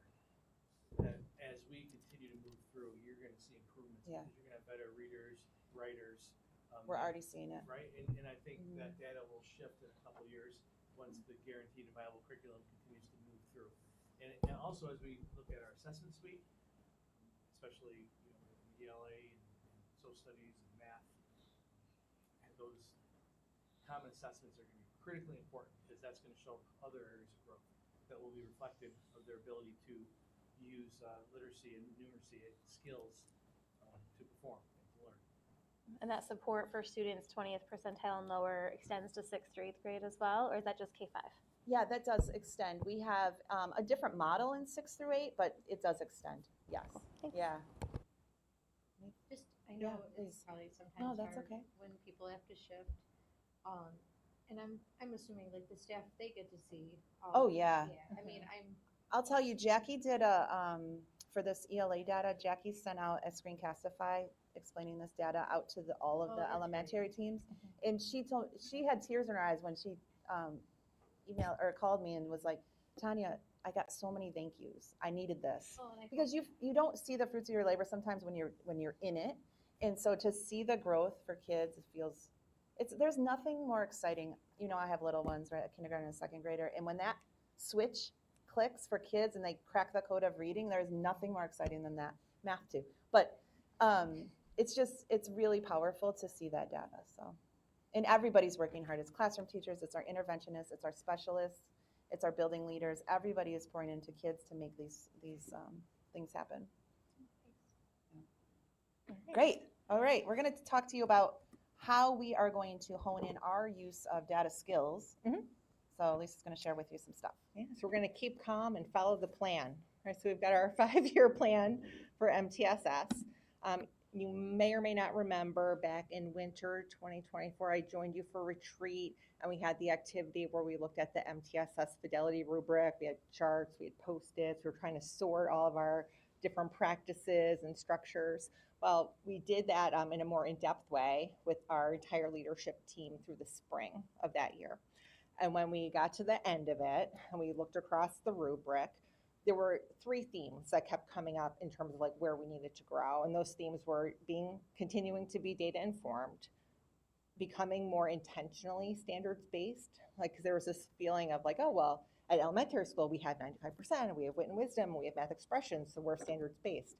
that as we continue to move through, you're gonna see improvements. Yeah. Because you're gonna have better readers, writers. We're already seeing it. Right, and I think that data will shift in a couple of years once the guaranteed and viable curriculum continues to move through. And also as we look at our assessment suite, especially, in ELA and social studies and math, and those common assessments are going to be critically important because that's going to show other areas of growth that will be reflective of their ability to use literacy and numeracy skills to perform and to learn. And that support for students 20th percentile and lower extends to 6th through 8th grade as well, or is that just K-5? Yeah, that does extend. We have a different model in 6 through 8, but it does extend. Yes. Thanks. Yeah. Just, I know Yeah, it's please. probably No, sometimes that's hard okay. when people have to shift. And I'm assuming like the staff, they get to see. Oh, yeah. Yeah, I mean, I'll tell you, Jackie did for this ELA data, Jackie sent out a screencastify explaining this data out to all of Oh, the that's elementary teams. And she had tears in her eyes when she emailed or called me and was like, Tanya, I got so many thank yous. I needed this. Because you don't see the fruits of your labor sometimes when you're in it. And so to see the growth for kids, there's nothing more exciting. I have little ones, right, a kindergarten and a 2nd grader. And when that switch clicks for kids and they crack the code of reading, there's nothing more exciting than that. Math too. But it's really powerful to see that data. So, and everybody's working hard. It's classroom teachers, it's our interventionists, it's our specialists, it's our building leaders. Everybody is pouring into kids to make these things happen. Great. All right. We're going to talk to you about how we are going to hone in our use of data skills. So Lisa's going to share with you some stuff. Yeah, so we're going to keep calm and follow the plan. All right, so we've got our 5-year plan for MTSS. You may or may not remember back in winter 2024, I joined you for retreat, and we had the activity where we looked at the MTSS fidelity rubric. We had charts, we had Post-its, we were trying to sort all of our different practices and structures. Well, we did that in a more in-depth way with our entire leadership team through the spring of that year. And when we got to the end of it and we looked across the rubric, there were 3 themes that kept coming up in terms of like where we needed to grow. And those themes were continuing to be data informed, becoming more intentionally standards based. Like, cause there was this feeling of like, oh, well, at elementary school, we had 95%, and we have wit and wisdom, and we have math expressions, so we're standards based.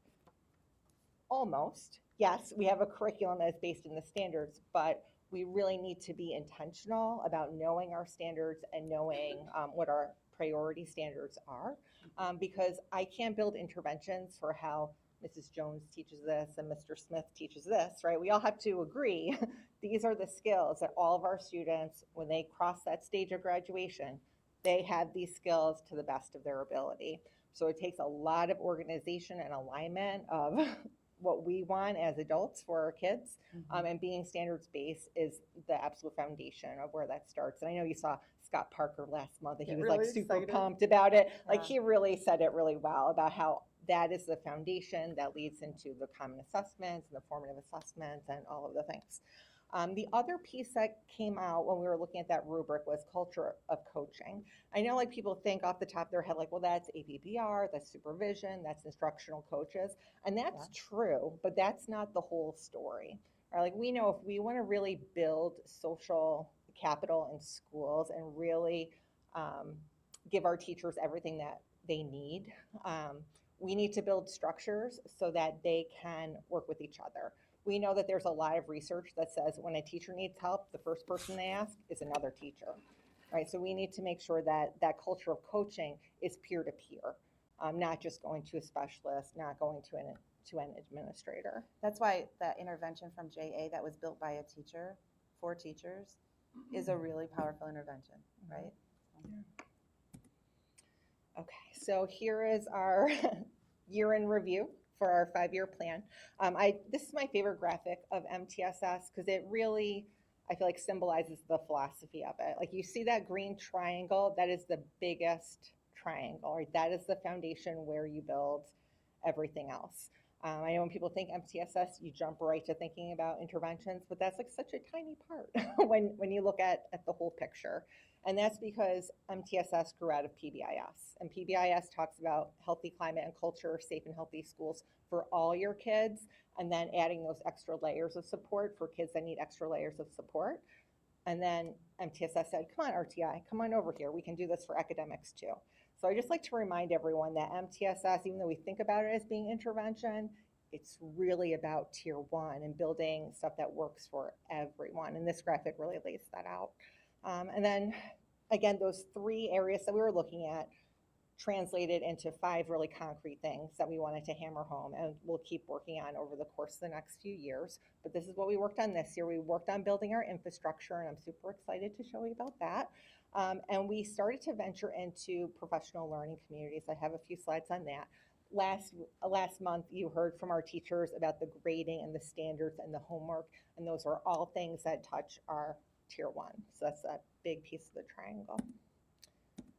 Almost, yes, we have a curriculum that is based in the standards, but we really need to be intentional about knowing our standards and knowing what our priority standards are, because I can't build interventions for how Mrs. Jones teaches this and Mr. Smith teaches this, right? We all have to agree these are the skills that all of our students, when they cross that stage of graduation, they have these skills to the best of their ability. So it takes a lot of organization and alignment of what we want as adults for our kids. And being standards-based is the absolute foundation of where that starts. And I know you saw Scott Parker last month, and he was really like super excited. pumped about it. Yeah. Like, he really said it really well about how that is the foundation that leads into the common assessments and the formative assessments and all of the things. The other piece that came out when we were looking at that rubric was culture of coaching. I know, like, people think off the top of their head, like, well, that's APBR, that's supervision, that's instructional coaches. And that's true, but that's not the whole story. Right? Like, we know if we want to really build social capital in schools and really give our teachers everything that they need, we need to build structures so that they can work with each other. We know that there's a lot of research that says when a teacher needs help, the first person they ask is another teacher, right? So we need to make sure that that culture of coaching is peer-to-peer. not just going to a specialist, not going to an administrator. That's why that intervention from JA that was built by a teacher for teachers is a really powerful intervention, right? Okay, so here is our year in review for our 5-year plan. This is my favorite graphic of MTSS because it really, I feel like, symbolizes the philosophy of it. Like, you see that green triangle, that is the biggest triangle, right? That is the foundation where you build everything else. I know when people think MTSS, you jump right to thinking about interventions, but that's like such a tiny part when you look at the whole picture. And that's because MTSS grew out of PBIS. And PBIS talks about healthy climate and culture, safe and healthy schools for all your kids, and then adding those extra layers of support for kids that need extra layers of support. And then MTSS said, come on, RTI, come on over here. We can do this for academics too. So I just like to remind everyone that MTSS, even though we think about it as being intervention, it's really about tier 1 and building stuff that works for everyone. And this graphic really lays that out. And then, again, those 3 areas that we were looking at translated into 5 really concrete things that we wanted to hammer home, and we'll keep working on over the course of the next few years. But this is what we worked on this year. We worked on building our infrastructure, and I'm super excited to show you about that. And we started to venture into professional learning communities. I have a few slides on that. Last month, you heard from our teachers about the grading and the standards and the homework, and those are all things that touch our tier 1. So that's that big piece of the triangle.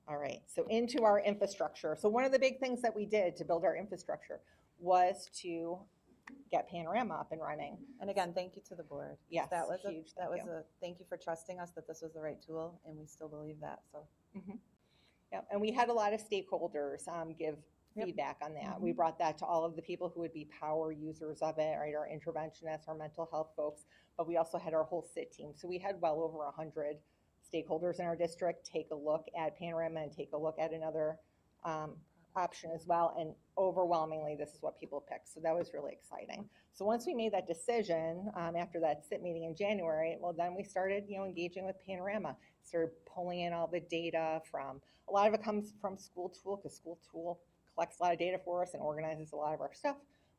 All right, so into our infrastructure. So one of the big things that we did to build our infrastructure was to get Panorama up and running. And again, thank you to the board. Yes, that was huge thank you for trusting us that this was the right tool, and we still believe that. So, Yep, and we had a lot of stakeholders give feedback on that. We brought that to all of the people who would be power users of it, right? Our interventionists, our mental health folks, but we also had our whole SIT team. So we had well over 100 stakeholders in our district take a look at Panorama and take a look at another option as well. And overwhelmingly, this is what people picked. So that was really exciting. So once we made that decision after that SIT meeting in January, well, then we started, engaging with Panorama, started pulling in all the data from, a lot of it comes from School Tool, because School Tool collects a lot of data for us and organizes a lot of our stuff.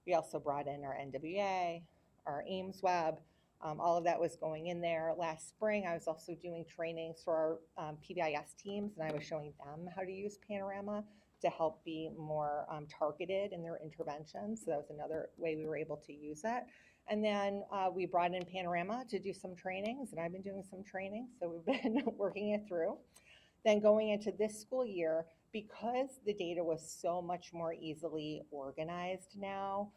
We also brought in our NWA, our Ames Web. All of that was going in there. Last spring, I was also doing trainings for our PBIS teams, and I was showing them how to use Panorama to help be more targeted in their interventions. So that was another way we were able to use it. And then we brought in Panorama to do some trainings, and I've been doing some training, so we've been working it through. Then going into this school year, because the data was so much more easily organized now,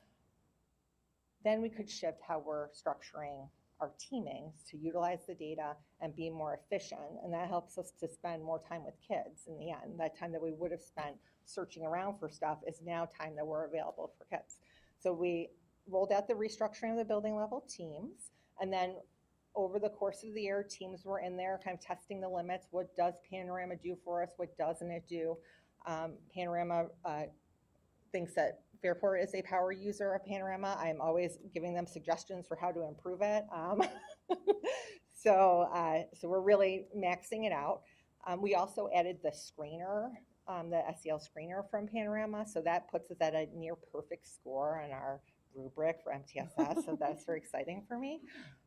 then we could shift how we're structuring our teamings to utilize the data and be more efficient. And that helps us to spend more time with kids in the end. That time that we would have spent searching around for stuff is now time that we're available for kids. So we rolled out the restructuring of the building level teams. And then over the course of the year, teams were in there kind of testing the limits. What does Panorama do for us? What doesn't it do? Panorama thinks that Fairport is a power user of Panorama. I'm always giving them suggestions for how to improve it. So we're really maxing it out. We also added the screener, the SEL screener from Panorama. So that puts us at a near perfect score on our rubric for MTSS. So that's very exciting for me.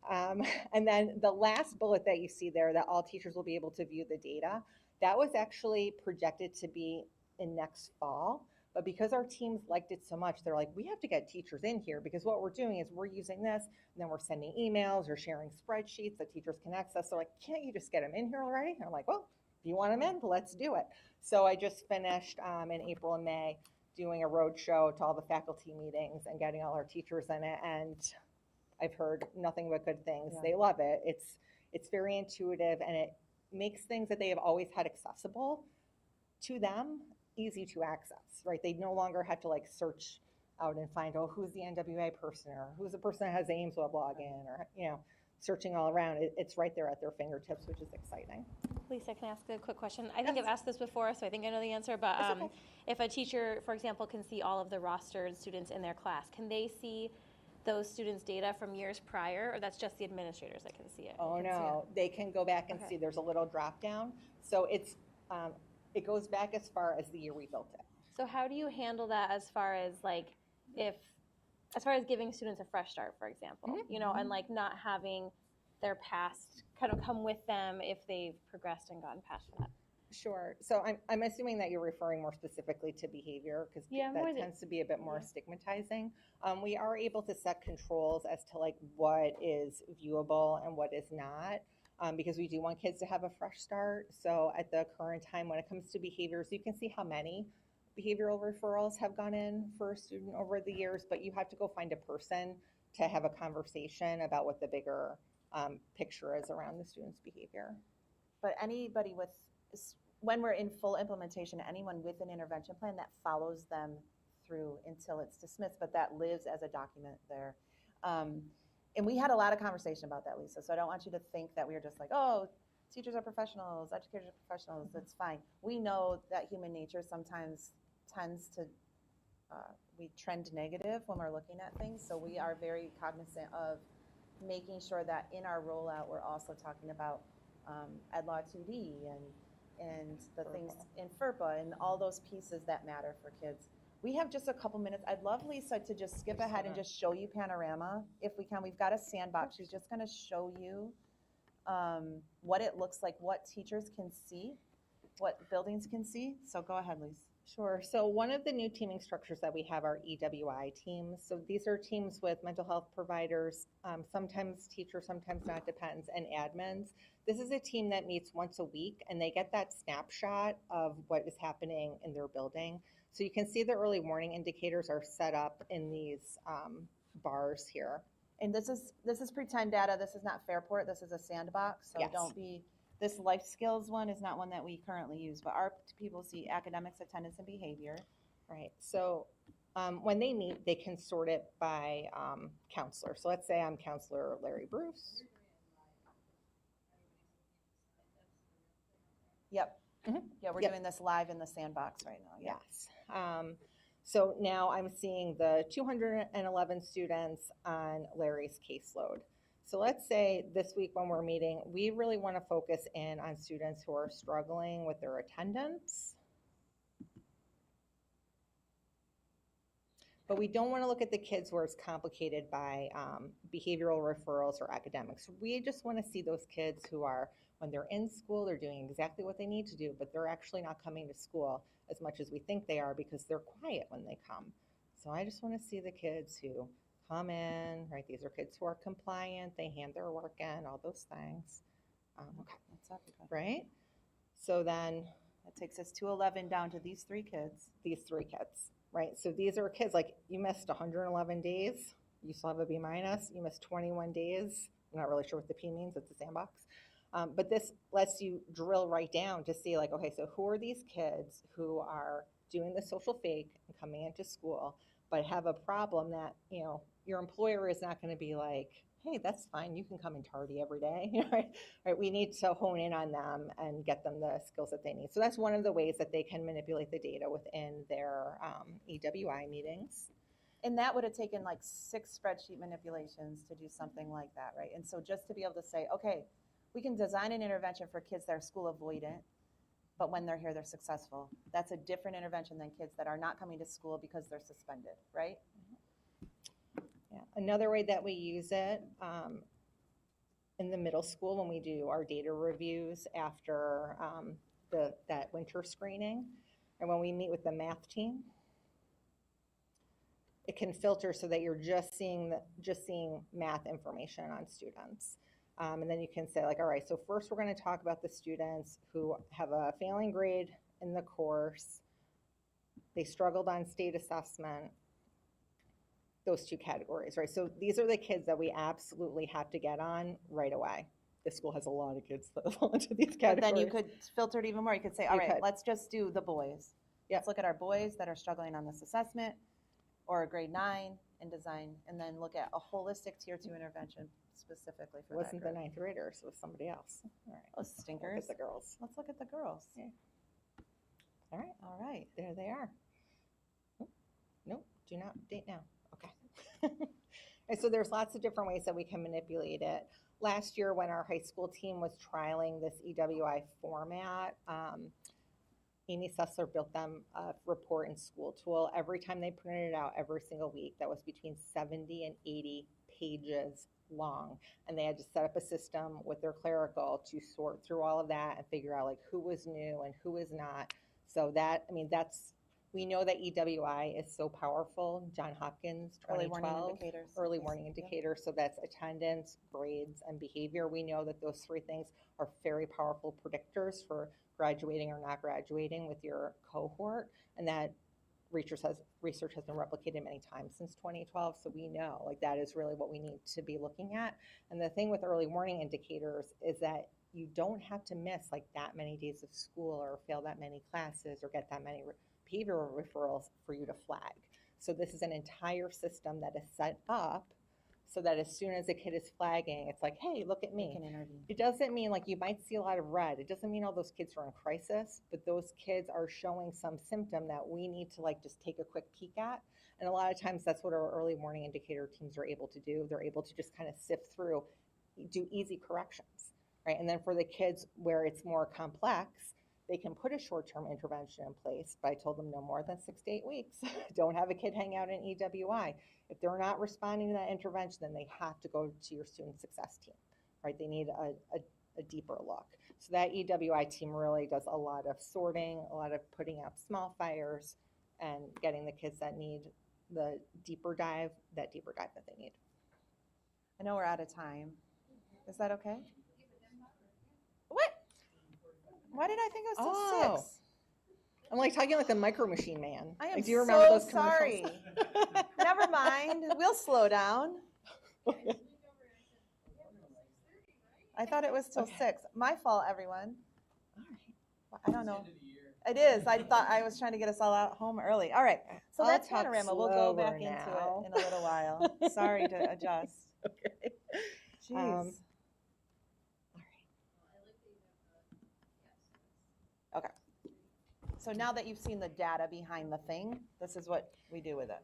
And then the last bullet that you see there, that all teachers will be able to view the data, that was actually projected to be in next fall. But because our teams liked it so much, they're like, we have to get teachers in here, because what we're doing is we're using this, and then we're sending emails or sharing spreadsheets that teachers can access. They're like, can't you just get them in here already? And I'm like, well, if you want them in, let's do it. So I just finished in April and May doing a road show to all the faculty meetings and getting all our teachers in it. And I've heard nothing but good things. Yeah. They love it. It's very intuitive, and it makes things that they have always had accessible to them easy to access, right? They no longer have to search out and find, oh, who's the NWA person, or who's the person that has the Ames Web login, or, searching all around. It's right there at their fingertips, which is exciting. Lisa, can I ask a quick question? I think I've asked this before, so I think I know the answer, but okay. If a teacher, for example, can see all of the rostered students in their class, can they see those students' data from years prior, or that's just the administrators that can see it? Oh, no, they can go back and see. There's a little drop down. So it goes back as far as the year we built it. So how do you handle that as far as like as far as giving students a fresh start, for example, you know, and like not having their past kind of come with them if they've progressed and gotten past that? Sure. So I'm assuming that you're referring more specifically to behavior because Yeah, more that the- tends to be a bit more yeah. stigmatizing. We are able to set controls as to like what is viewable and what is not. Because we do want kids to have a fresh start. So at the current time, when it comes to behaviors, you can see how many behavioral referrals have gone in for a student over the years, but you have to go find a person to have a conversation about what the bigger picture is around the student's behavior. But anybody with, when we're in full implementation, anyone with an intervention plan that follows them through until it's dismissed, but that lives as a document there. And we had a lot of conversation about that, Lisa. So I don't want you to think that we were just like, oh, teachers are professionals, educators are professionals, that's fine. We know that human nature sometimes tends to, we trend negative when we're looking at things. So we are very cognizant of making sure that in our rollout, we're also talking about Ed Law 2D and the things in FERPA and all those pieces that matter for kids. We have just a couple minutes. I'd love Lisa to just skip ahead and just show you Panorama if we can. We've got a sandbox. She's just going to show you what it looks like, what teachers can see, what buildings can see. So go ahead, Lisa. Sure. So one of the new teaming structures that we have are EWI teams. So these are teams with mental health providers, sometimes teachers, sometimes not, depends, and admins. This is a team that meets once a week and they get that snapshot of what is happening in their building. So you can see the early warning indicators are set up in these bars here. And this is pretend data. This is not Fairport. This is a sandbox. So Yes. don't be, this life skills one is not one that we currently use, but our people see academics, attendance, and behavior. Right. So when they meet, they can sort it by counselor. So let's say I'm Counselor Larry Bruce. Yep. Mhm. Yeah, we're Yep. doing this live in the sandbox right now. Yeah. Yes. So now I'm seeing the 211 students on Larry's caseload. So let's say this week when we're meeting, we really want to focus in on students who are struggling with their attendance. But we don't want to look at the kids where it's complicated by behavioral referrals or academics. We just want to see those kids who are, when they're in school, they're doing exactly what they need to do, but they're actually not coming to school as much as we think they are because they're quiet when they come. So I just want to see the kids who come in, right? These are kids who are compliant, they hand their work in, all those things. Okay, That's up. right? So then That takes us 211 down to these three kids. these three kids, right? So these are kids, like you missed 111 days, you still have a B minus, you missed 21 days. I'm not really sure what the P means, it's a sandbox. But this lets you drill right down to see like, okay, so who are these kids who are doing the social fake and coming into school, but have a problem that, you know, your employer is not going to be like, hey, that's fine, you can come and tardy every day, right? Right? We need to hone in on them and get them the skills that they need. So that's one of the ways that they can manipulate the data within their EWI meetings. And that would have taken like 6 spreadsheet manipulations to do something like that, right? And so just to be able to say, okay, we can design an intervention for kids that are school avoidant, but when they're here, they're successful. That's a different intervention than kids that are not coming to school because they're suspended, right? Yeah. Another way that we use it in the middle school when we do our data reviews after that winter screening, and when we meet with the math team, it can filter so that you're just seeing math information on students. And then you can say like, all right, so first we're going to talk about the students who have a failing grade in the course. They struggled on state assessment. Those 2 categories, right? So these are the kids that we absolutely have to get on right away. The school has a lot of kids that fall into these categories. But then you could filter it even more. You could say, all You right, could. let's just do the boys. Yep. Let's look at our boys that are struggling on this assessment or a grade 9 in design, and then look at a holistic tier 2 intervention specifically for It wasn't that the group. 9th graders, it was somebody else. All right. Those Look stinkers. at the girls. Let's look at the girls. Yeah. All right, All right. there they are. Oh, nope, do not date now. Okay. And so there's lots of different ways that we can manipulate it. Last year when our high school team was trialing this EWI format, Amy Sessler built them a report and school tool. Every time they printed it out every single week, that was between 70 and 80 pages long. And they had to set up a system with their clerical to sort through all of that and figure out like who was new and who was not. So that, I mean, we know that EWI is so powerful. John Hopkins, Early warning 2012, indicators. early Yes. warning Yep. indicator. So that's attendance, grades, and behavior. We know that those three things are very powerful predictors for graduating or not graduating with your cohort, and that research has been replicated many times since 2012. So we know like that is really what we need to be looking at. And the thing with early warning indicators is that you don't have to miss like that many days of school or fail that many classes or get that many behavioral referrals for you to flag. So this is an entire system that is set up so that as soon as a kid is flagging, it's like, hey, look at We me. can intervene. It doesn't mean like you might see a lot of red. It doesn't mean all those kids are in crisis, but those kids are showing some symptom that we need to like just take a quick peek at. And a lot of times that's what our early warning indicator teams are able to do. They're able to just kind of sift through, do easy corrections, right? And then for the kids where it's more complex, they can put a short-term intervention in place, but I told them no more than 6 to 8 weeks. Don't have a kid hang out in EWI. If they're not responding to that intervention, then they have to go to your student success team, right? They need a deeper look. So that EWI team really does a lot of sorting, a lot of putting out small fires, and getting the kids that need the deeper dive that they need. I know we're out of time. Is that okay? What? Why did I think it was till 6? I'm like talking like the Micro Machine Man. I am like, do you remember so those commercials? sorry. Never mind. We'll slow down. I thought it was till 6. My fault, everyone. All right. I don't know. It is. I thought I was trying to get us all out home early. All right. So I'll that's talk Panorama. We'll go slower back into now. it in a little while. Sorry to adjust. Okay. Jeez. Okay. So now that you've seen the data behind the thing, this is what we do with it.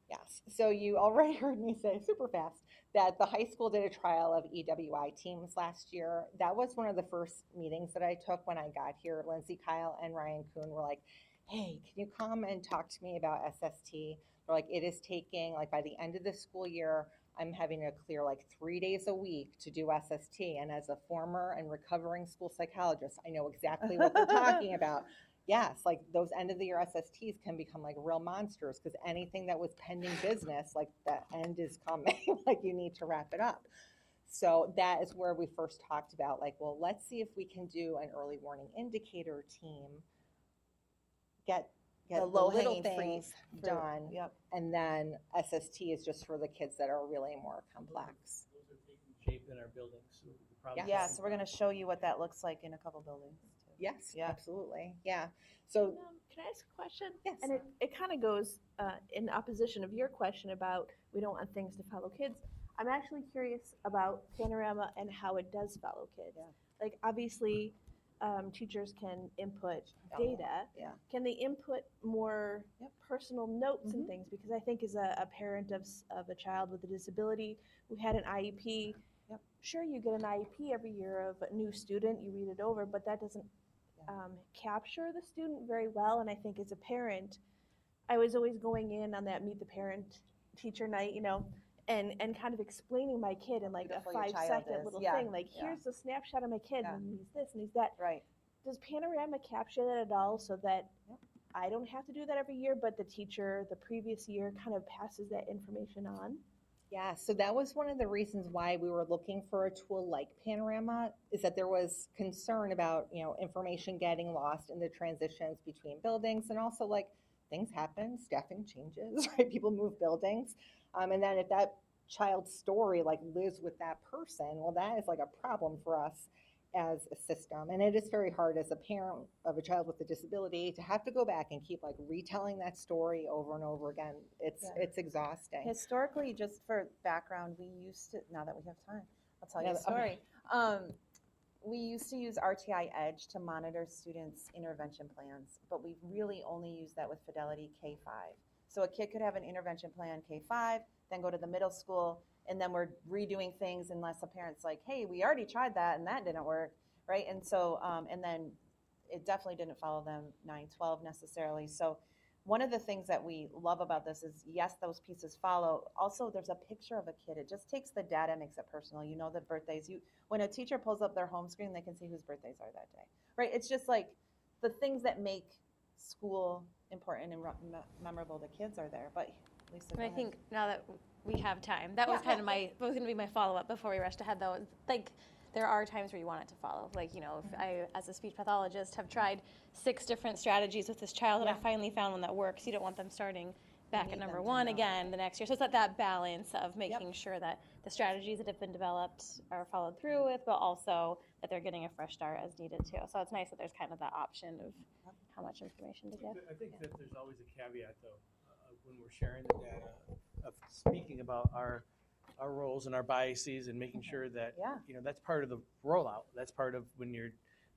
Yes. So you already heard me say super fast that the high school did a trial of EWI teams last year. That was one of the first meetings that I took when I got here. Lindsay Kyle and Ryan Kuhn were like, hey, can you come and talk to me about SST? They're like, it is taking, like by the end of the school year, I'm having to clear like 3 days a week to do SST. And as a former and recovering school psychologist, I know exactly what they're talking about. Yes, like those end of the year SSTs can become like real monsters because anything that was pending business, like the end is coming, like you need to wrap it up. So that is where we first talked about like, well, let's see if we can do an early warning indicator team, get The little low-hanging things fruit. done. Yep. And then SST is just for the kids that are really more complex. Those are taking shape in our buildings. So we'll probably Yeah, so we're going to show you what that looks like in a couple buildings. too. Yes, Yeah. absolutely. Yeah. So Can I ask a question? yes. And it kind of goes in opposition of your question about we don't want things to follow kids. I'm actually curious about Panorama and how it does follow kids. Yeah. Like obviously, teachers can input Oh, data. yeah. Can they input more Yep. personal notes Mhm. and things? Because I think as a parent of a child with a disability who had an IEP, Yep. sure you get an IEP every year of a new student, you read it over, but that doesn't capture the student very well. And I think as a parent, I was always going in on that meet the parent teacher night, and kind of explaining my kid in like a Beautiful your 5 child second is. little Yeah, thing, like yeah. here's a snapshot of my kid Yeah. and he's this and he's that. Right. Does Panorama capture that at all so that Yep. I don't have to do that every year, but the teacher the previous year kind of passes that information on? Yeah, so that was one of the reasons why we were looking for a tool like Panorama, is that there was concern about, information getting lost in the transitions between buildings, and also like things happen, staffing changes, right? People move buildings. And then if that child's story like lives with that person, well, that is like a problem for us as a system. And it is very hard as a parent of a child with a disability to have to go back and keep like retelling that story over and over again. It's exhausting. Historically, just for background, we used to, now that we have time, I'll tell you Yeah, a story. We used to use RTI Edge to monitor students' intervention plans, but we really only use that with Fidelity K-5. So a kid could have an intervention plan K-5, then go to the middle school, and then we're redoing things unless a parent's like, hey, we already tried that and that didn't work, right? And so, and then it definitely didn't follow them 9-12 necessarily. So one of the things that we love about this is, yes, those pieces follow. Also, there's a picture of a kid. It just takes the data, makes it personal. You know the birthdays. When a teacher pulls up their home screen, they can see whose birthdays are that day, right? It's just like the things that make school important and memorable to kids are there. But Lisa, And go I ahead. think now that we have time, that was kind of was going to be my follow-up before we rushed ahead though. Like, there are times where you want it to follow. Like, you know, if I, as a speech pathologist, have tried 6 different strategies with this child and I finally found one that works, you don't want them starting back at number 1 again the next year. So it's that balance of making sure that the strategies that have been developed are followed through with, but also that they're getting a fresh start as needed too. So it's nice that there's kind of that option of how much information to give. I think that there's always a caveat though, when we're sharing the data, of speaking about our roles and our biases and making sure that, you know, that's part of the rollout. That's part of when you're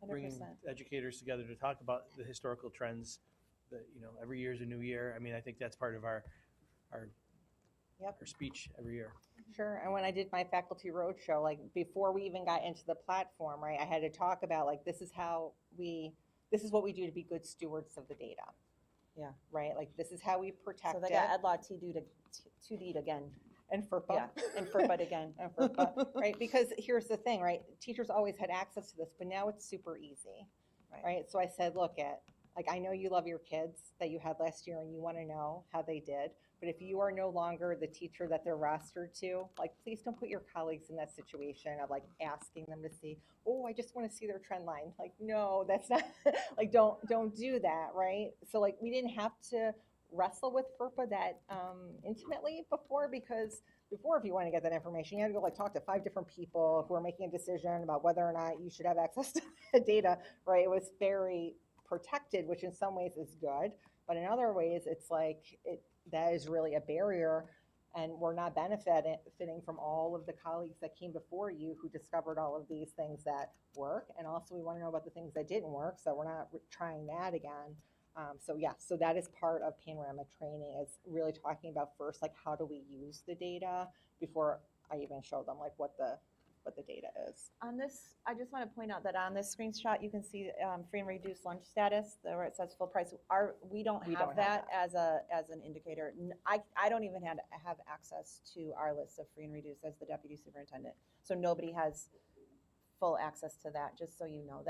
bringing 100%. educators together to talk about the historical trends that, you know, every year is a new year. I mean, I think that's part of our speech every year. Sure. And when I did my faculty roadshow, like before we even got into the platform, right, I had to talk about like, this is what we do to be good stewards of the data. Yeah. Right. Like this is how we protect So they it. got Ed Law 2D again. And FERPA. Yeah, and FERPA again. And FERPA, right? Because here's the thing, right? Teachers always had access to this, but now it's super easy, right? So I said, look like I know you love your kids that you had last year and you want to know how they did, but if you are no longer the teacher that they're rostered to, like please don't put your colleagues in that situation of like asking them to see, oh, I just want to see their trend line. Like, no, that's not, like don't do that, right? So like we didn't have to wrestle with FERPA that intimately before, because before, if you want to get that information, you had to go like talk to 5 different people who are making a decision about whether or not you should have access to the data, right? It was very protected, which in some ways is good, but in other ways it's like that is really a barrier, and we're not benefiting from all of the colleagues that came before you who discovered all of these things that work, and also we want to know about the things that didn't work, so we're not trying that again. So that is part of Panorama training, is really talking about first, like how do we use the data before I even show them like what the data is. On this, I just want to point out that on this screenshot, you can see free and reduced lunch status, where it says full price. We don't have that as an indicator. I don't even have access to our list of free and reduced as the deputy superintendent. So nobody has full access to that, just so you know.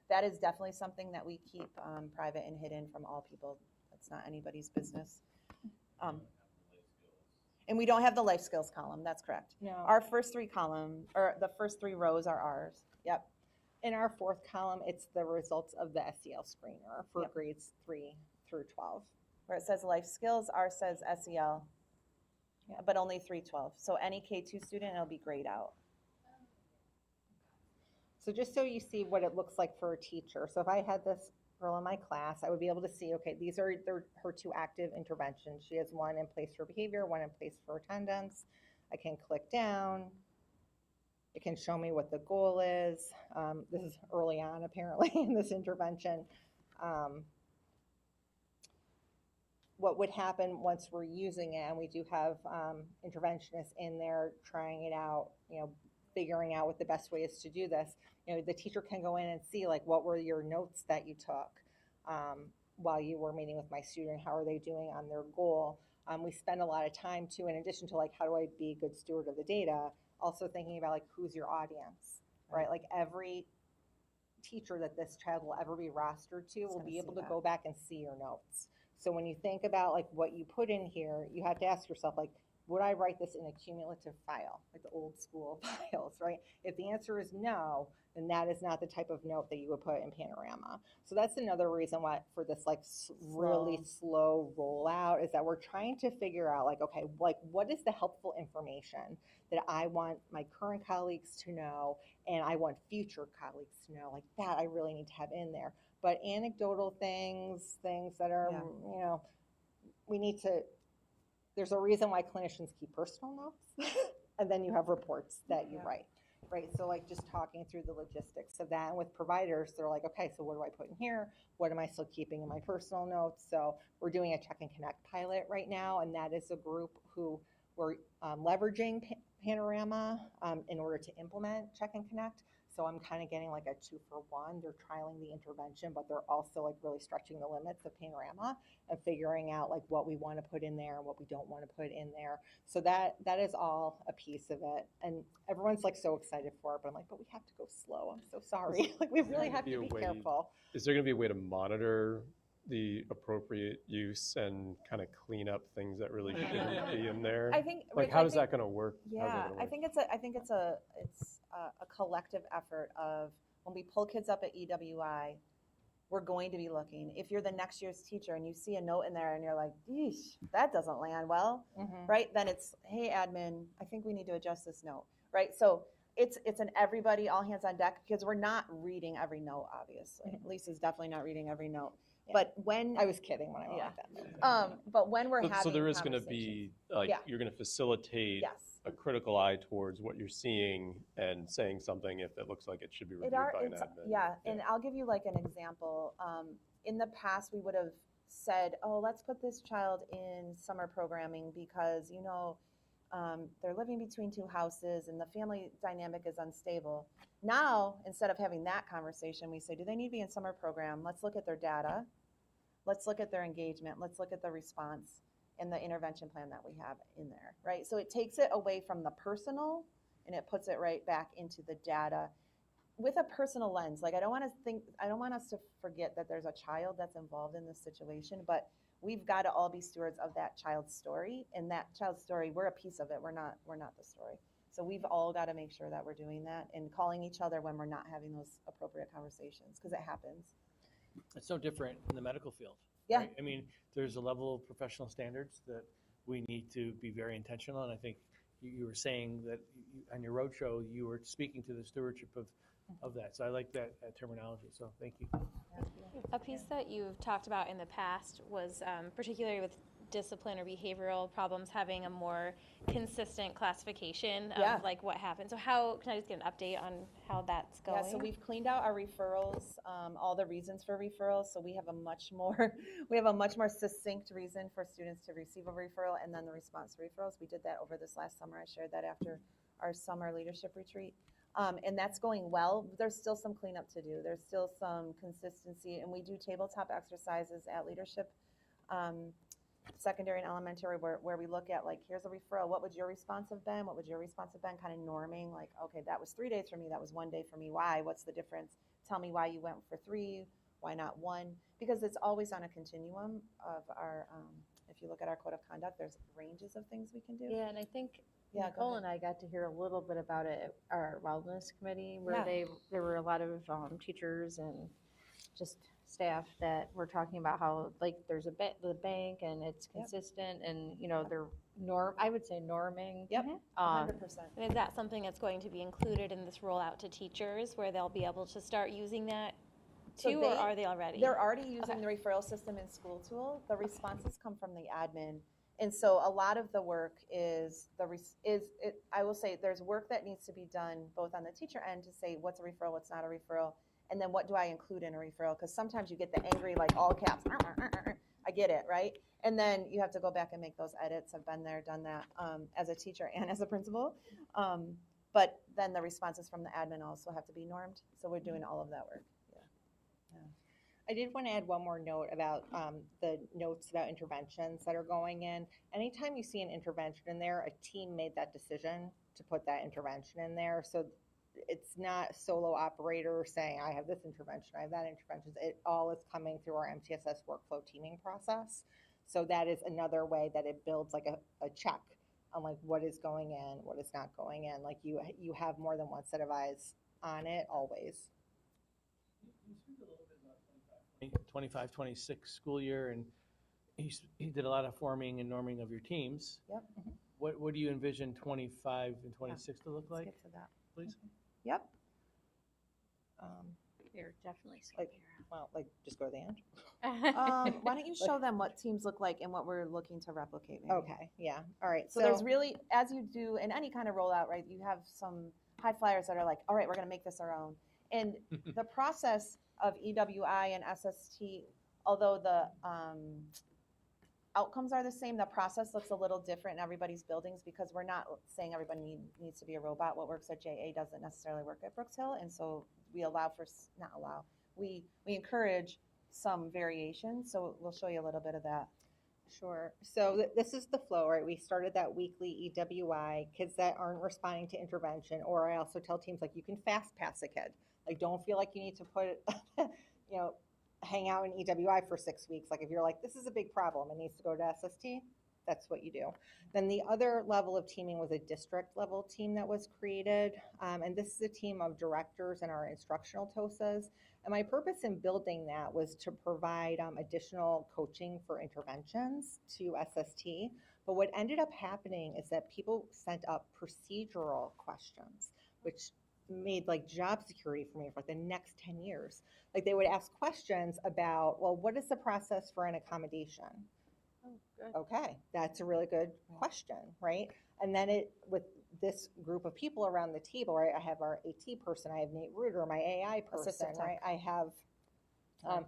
That is definitely something that we keep private and hidden from all people. That's not anybody's business. And we don't have the life skills column. That's correct. No. Our first 3 the first 3 rows are ours. Yep. In our 4th column, it's the results of the SEL screener for grades 3 through 12. Where it says life skills, ours says SEL, but only 312. So any K2 student, it'll be grayed out. So just so you see what it looks like for a teacher. So if I had this girl in my class, I would be able to see, okay, these are her 2 active interventions. She has one in place for behavior, one in place for attendance. I can click down. It can show me what the goal is. This is early on, apparently, in this intervention. What would happen once we're using it, and we do have interventionists in there trying it out, you know, figuring out what the best way is to do this. You know, the teacher can go in and see like what were your notes that you took while you were meeting with my student, how are they doing on their goal. We spend a lot of time too, in addition to like how do I be a good steward of the data, also thinking about like who's your audience, right? Like every teacher that this child will ever be rostered to will be able to go back and see your notes. So when you think about like what you put in here, you have to ask yourself like, would I write this in a cumulative file, like the old school files, right? If the answer is no, then that is not the type of note that you would put in Panorama. So that's another reason why for this like really slow rollout is that we're trying to figure out like, okay, like what is the helpful information that I want my current colleagues to know and I want future colleagues to know, like that I really need to have in there. But anecdotal things that are, you know, we need to, there's a reason why clinicians keep personal notes and then you have reports that you write, right? So like just talking through the logistics of that. And with providers, they're like, okay, so what do I put in here? What am I still keeping in my personal notes? So we're doing a check and connect pilot right now. And that is a group who we're leveraging Panorama in order to implement check and connect. So I'm kind of getting like a 2-for-1. They're trialing the intervention, but they're also like really stretching the limits of Panorama and figuring out like what we want to put in there and what we don't want to put in there. So that is all a piece of it. And everyone's like so excited for it, but I'm like, but we have to go slow. I'm so sorry. Like we really have to be careful. Is there going to be a way to monitor the appropriate use and kind of clean up things that really shouldn't be in there? I think, Like, Rich, how I is think- that going to work? How's that Yeah, gonna I work? think it's a collective effort of when we pull kids up at EWI, we're going to be looking. If you're the next year's teacher and you see a note in there and you're like, yeesh, that doesn't land well, right? Then it's, hey, admin, I think we need to adjust this note, right? So it's an everybody, all hands on deck, because we're not reading every note, obviously. Lisa's definitely not reading every note. Yeah. But when I was kidding when I went Yeah. like that. but when we're having So there is going to conversations- be, like, Yeah. you're going to facilitate yes. a critical eye towards what you're seeing and saying something if it looks like it should be reviewed by an admin. Yeah, and I'll give you like an example. In the past, we would have said, oh, let's put this child in summer programming because, you know, they're living between two houses and the family dynamic is unstable. Now, instead of having that conversation, we say, do they need to be in summer program? Let's look at their data. Let's look at their engagement. Let's look at the response and the intervention plan that we have in there, right? So it takes it away from the personal and it puts it right back into the data with a personal lens. Like I don't want us to forget that there's a child that's involved in this situation, but we've got to all be stewards of that child's story, and that child's story, we're a piece of it. We're not the story. So we've all got to make sure that we're doing that and calling each other when we're not having those appropriate conversations, because it happens. It's no different in the medical field. Yeah. Right? I mean, there's a level of professional standards that we need to be very intentional. And I think you were saying that on your roadshow, you were speaking to the stewardship of that. So I like that terminology. So thank you. A piece that you've talked about in the past was particularly with discipline or behavioral problems, having a more consistent classification of Yeah. like what happened. So how, can I just get an update on how that's going? Yeah, so we've cleaned out our referrals, all the reasons for referrals. So we have a much more succinct reason for students to receive a referral, and then the response to referrals. We did that over this last summer. I shared that after our summer leadership retreat. And that's going well. There's still some cleanup to do. There's still some consistency, and we do tabletop exercises at leadership, secondary and elementary, where we look at like, here's a referral. What would your response have been? What would your response have been? Kind of norming, like, okay, that was 3 days for me. That was 1 day for me. Why? What's the difference? Tell me why you went for 3. Why not 1? Because it's always on a continuum of our, if you look at our code of conduct, there's ranges of things we can do. Yeah, and I think Yeah, go Nicole ahead. and I got to hear a little bit about it at our wellness committee, where Yeah. there were a lot of teachers and just staff that were talking about how like there's the bank and it's Yep. consistent and they're I would say norming. Yep, Um, 100%. And is that something that's going to be included in this rollout to teachers, where they'll be able to start using that So too, or are they already? They're already using the referral system in School Tool. The responses come from the admin. And so a lot of the work I will say there's work that needs to be done both on the teacher end to say what's a referral, what's not a referral, and then what do I include in a referral? Because sometimes you get the angry, like all caps, I get it, right? And then you have to go back and make those edits. I've been there, done that as a teacher and as a principal. But then the responses from the admin also have to be normed. So we're doing all of that work. I did want to add one more note about the notes about interventions that are going in. Anytime you see an intervention in there, a team made that decision to put that intervention in there. So it's not a solo operator saying, I have this intervention, I have that intervention. It all is coming through our MTSS workflow teaming process. So that is another way that it builds like a check on like what is going in, what is not going in. Like you have more than one set of eyes on it always. 25, 26 school year, and he did a lot of forming and norming of your teams. Yep. What do you envision 25 and 26 to look Let's like, get to that. please? Yep. You're definitely Like just go to the end. Why don't you show them what teams look like and what we're looking to replicate? Maybe. Okay, yeah, all right. So there's really, as you do in any kind of rollout, right, you have some high flyers that are like, all right, we're going to make this our own. And the process of EWI and SST, although outcomes are the same. The process looks a little different in everybody's buildings because we're not saying everybody needs to be a robot. What works at JA doesn't necessarily work at Brooks Hill, and so we allow for not allow. We encourage some variation. So we'll show you a little bit of that. Sure. So this is the flow, right? We started that weekly EWI, kids that aren't responding to intervention, or I also tell teams, like, you can fast pass a kid. Like, don't feel like you need to put, you know, hang out in EWI for 6 weeks. Like, if you're like, this is a big problem, it needs to go to SST, that's what you do. Then the other level of teaming was a district level team that was created. And this is a team of directors and our instructional TOSAs. And my purpose in building that was to provide additional coaching for interventions to SST. But what ended up happening is that people sent up procedural questions, which made like job security for me for like the next 10 years. Like, they would ask questions about, well, what is the process for an accommodation? Oh, good. Okay, that's a really good question, right? And then with this group of people around the table, right? I have our AT person, I have Nate Reuter, my AI person, Assistant right? tech. I have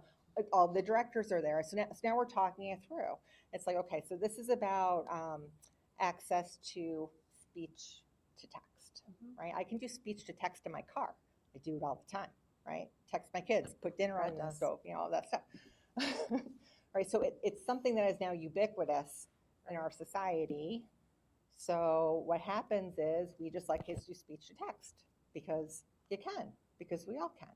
all the directors are there. So now we're talking it through. It's like, okay, so this is about access to speech to text, right? I can do speech to text in my car. I do it all the time, right? Text my kids, put dinner on the stove, you know, all that stuff. Right, so it's something that is now ubiquitous in our society. So what happens is we just let kids do speech to text because you can, because we all can.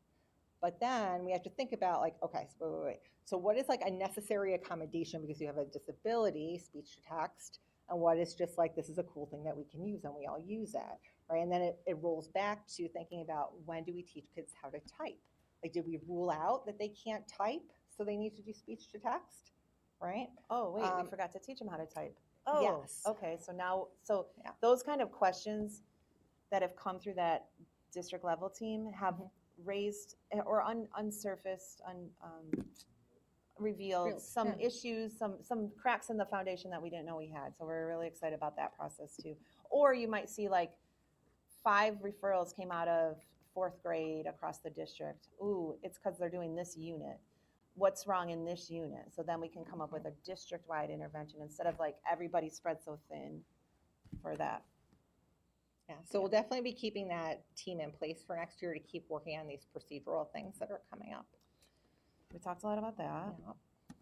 But then we have to think about, like, okay, so wait. So what is like a necessary accommodation because you have a disability, speech to text, and what is just like, this is a cool thing that we can use and we all use it, right? And then it rolls back to thinking about, when do we teach kids how to type? Like, did we rule out that they can't type, so they need to do speech to text, right? Oh, wait, we forgot to teach them how to type. Oh, yes. Okay, so now, Yeah. those kind of questions that have come through that district level team have raised or unsurfaced, revealed some issues, some cracks in the foundation that we didn't know we had. So we're really excited about that process too. Or you might see like 5 referrals came out of 4th grade across the district. Ooh, it's because they're doing this unit. What's wrong in this unit? So then we can come up with a district-wide intervention instead of like everybody spread so thin for that. Yeah, so we'll definitely be keeping that team in place for next year to keep working on these procedural things that are coming up. We talked a lot about that. Yeah.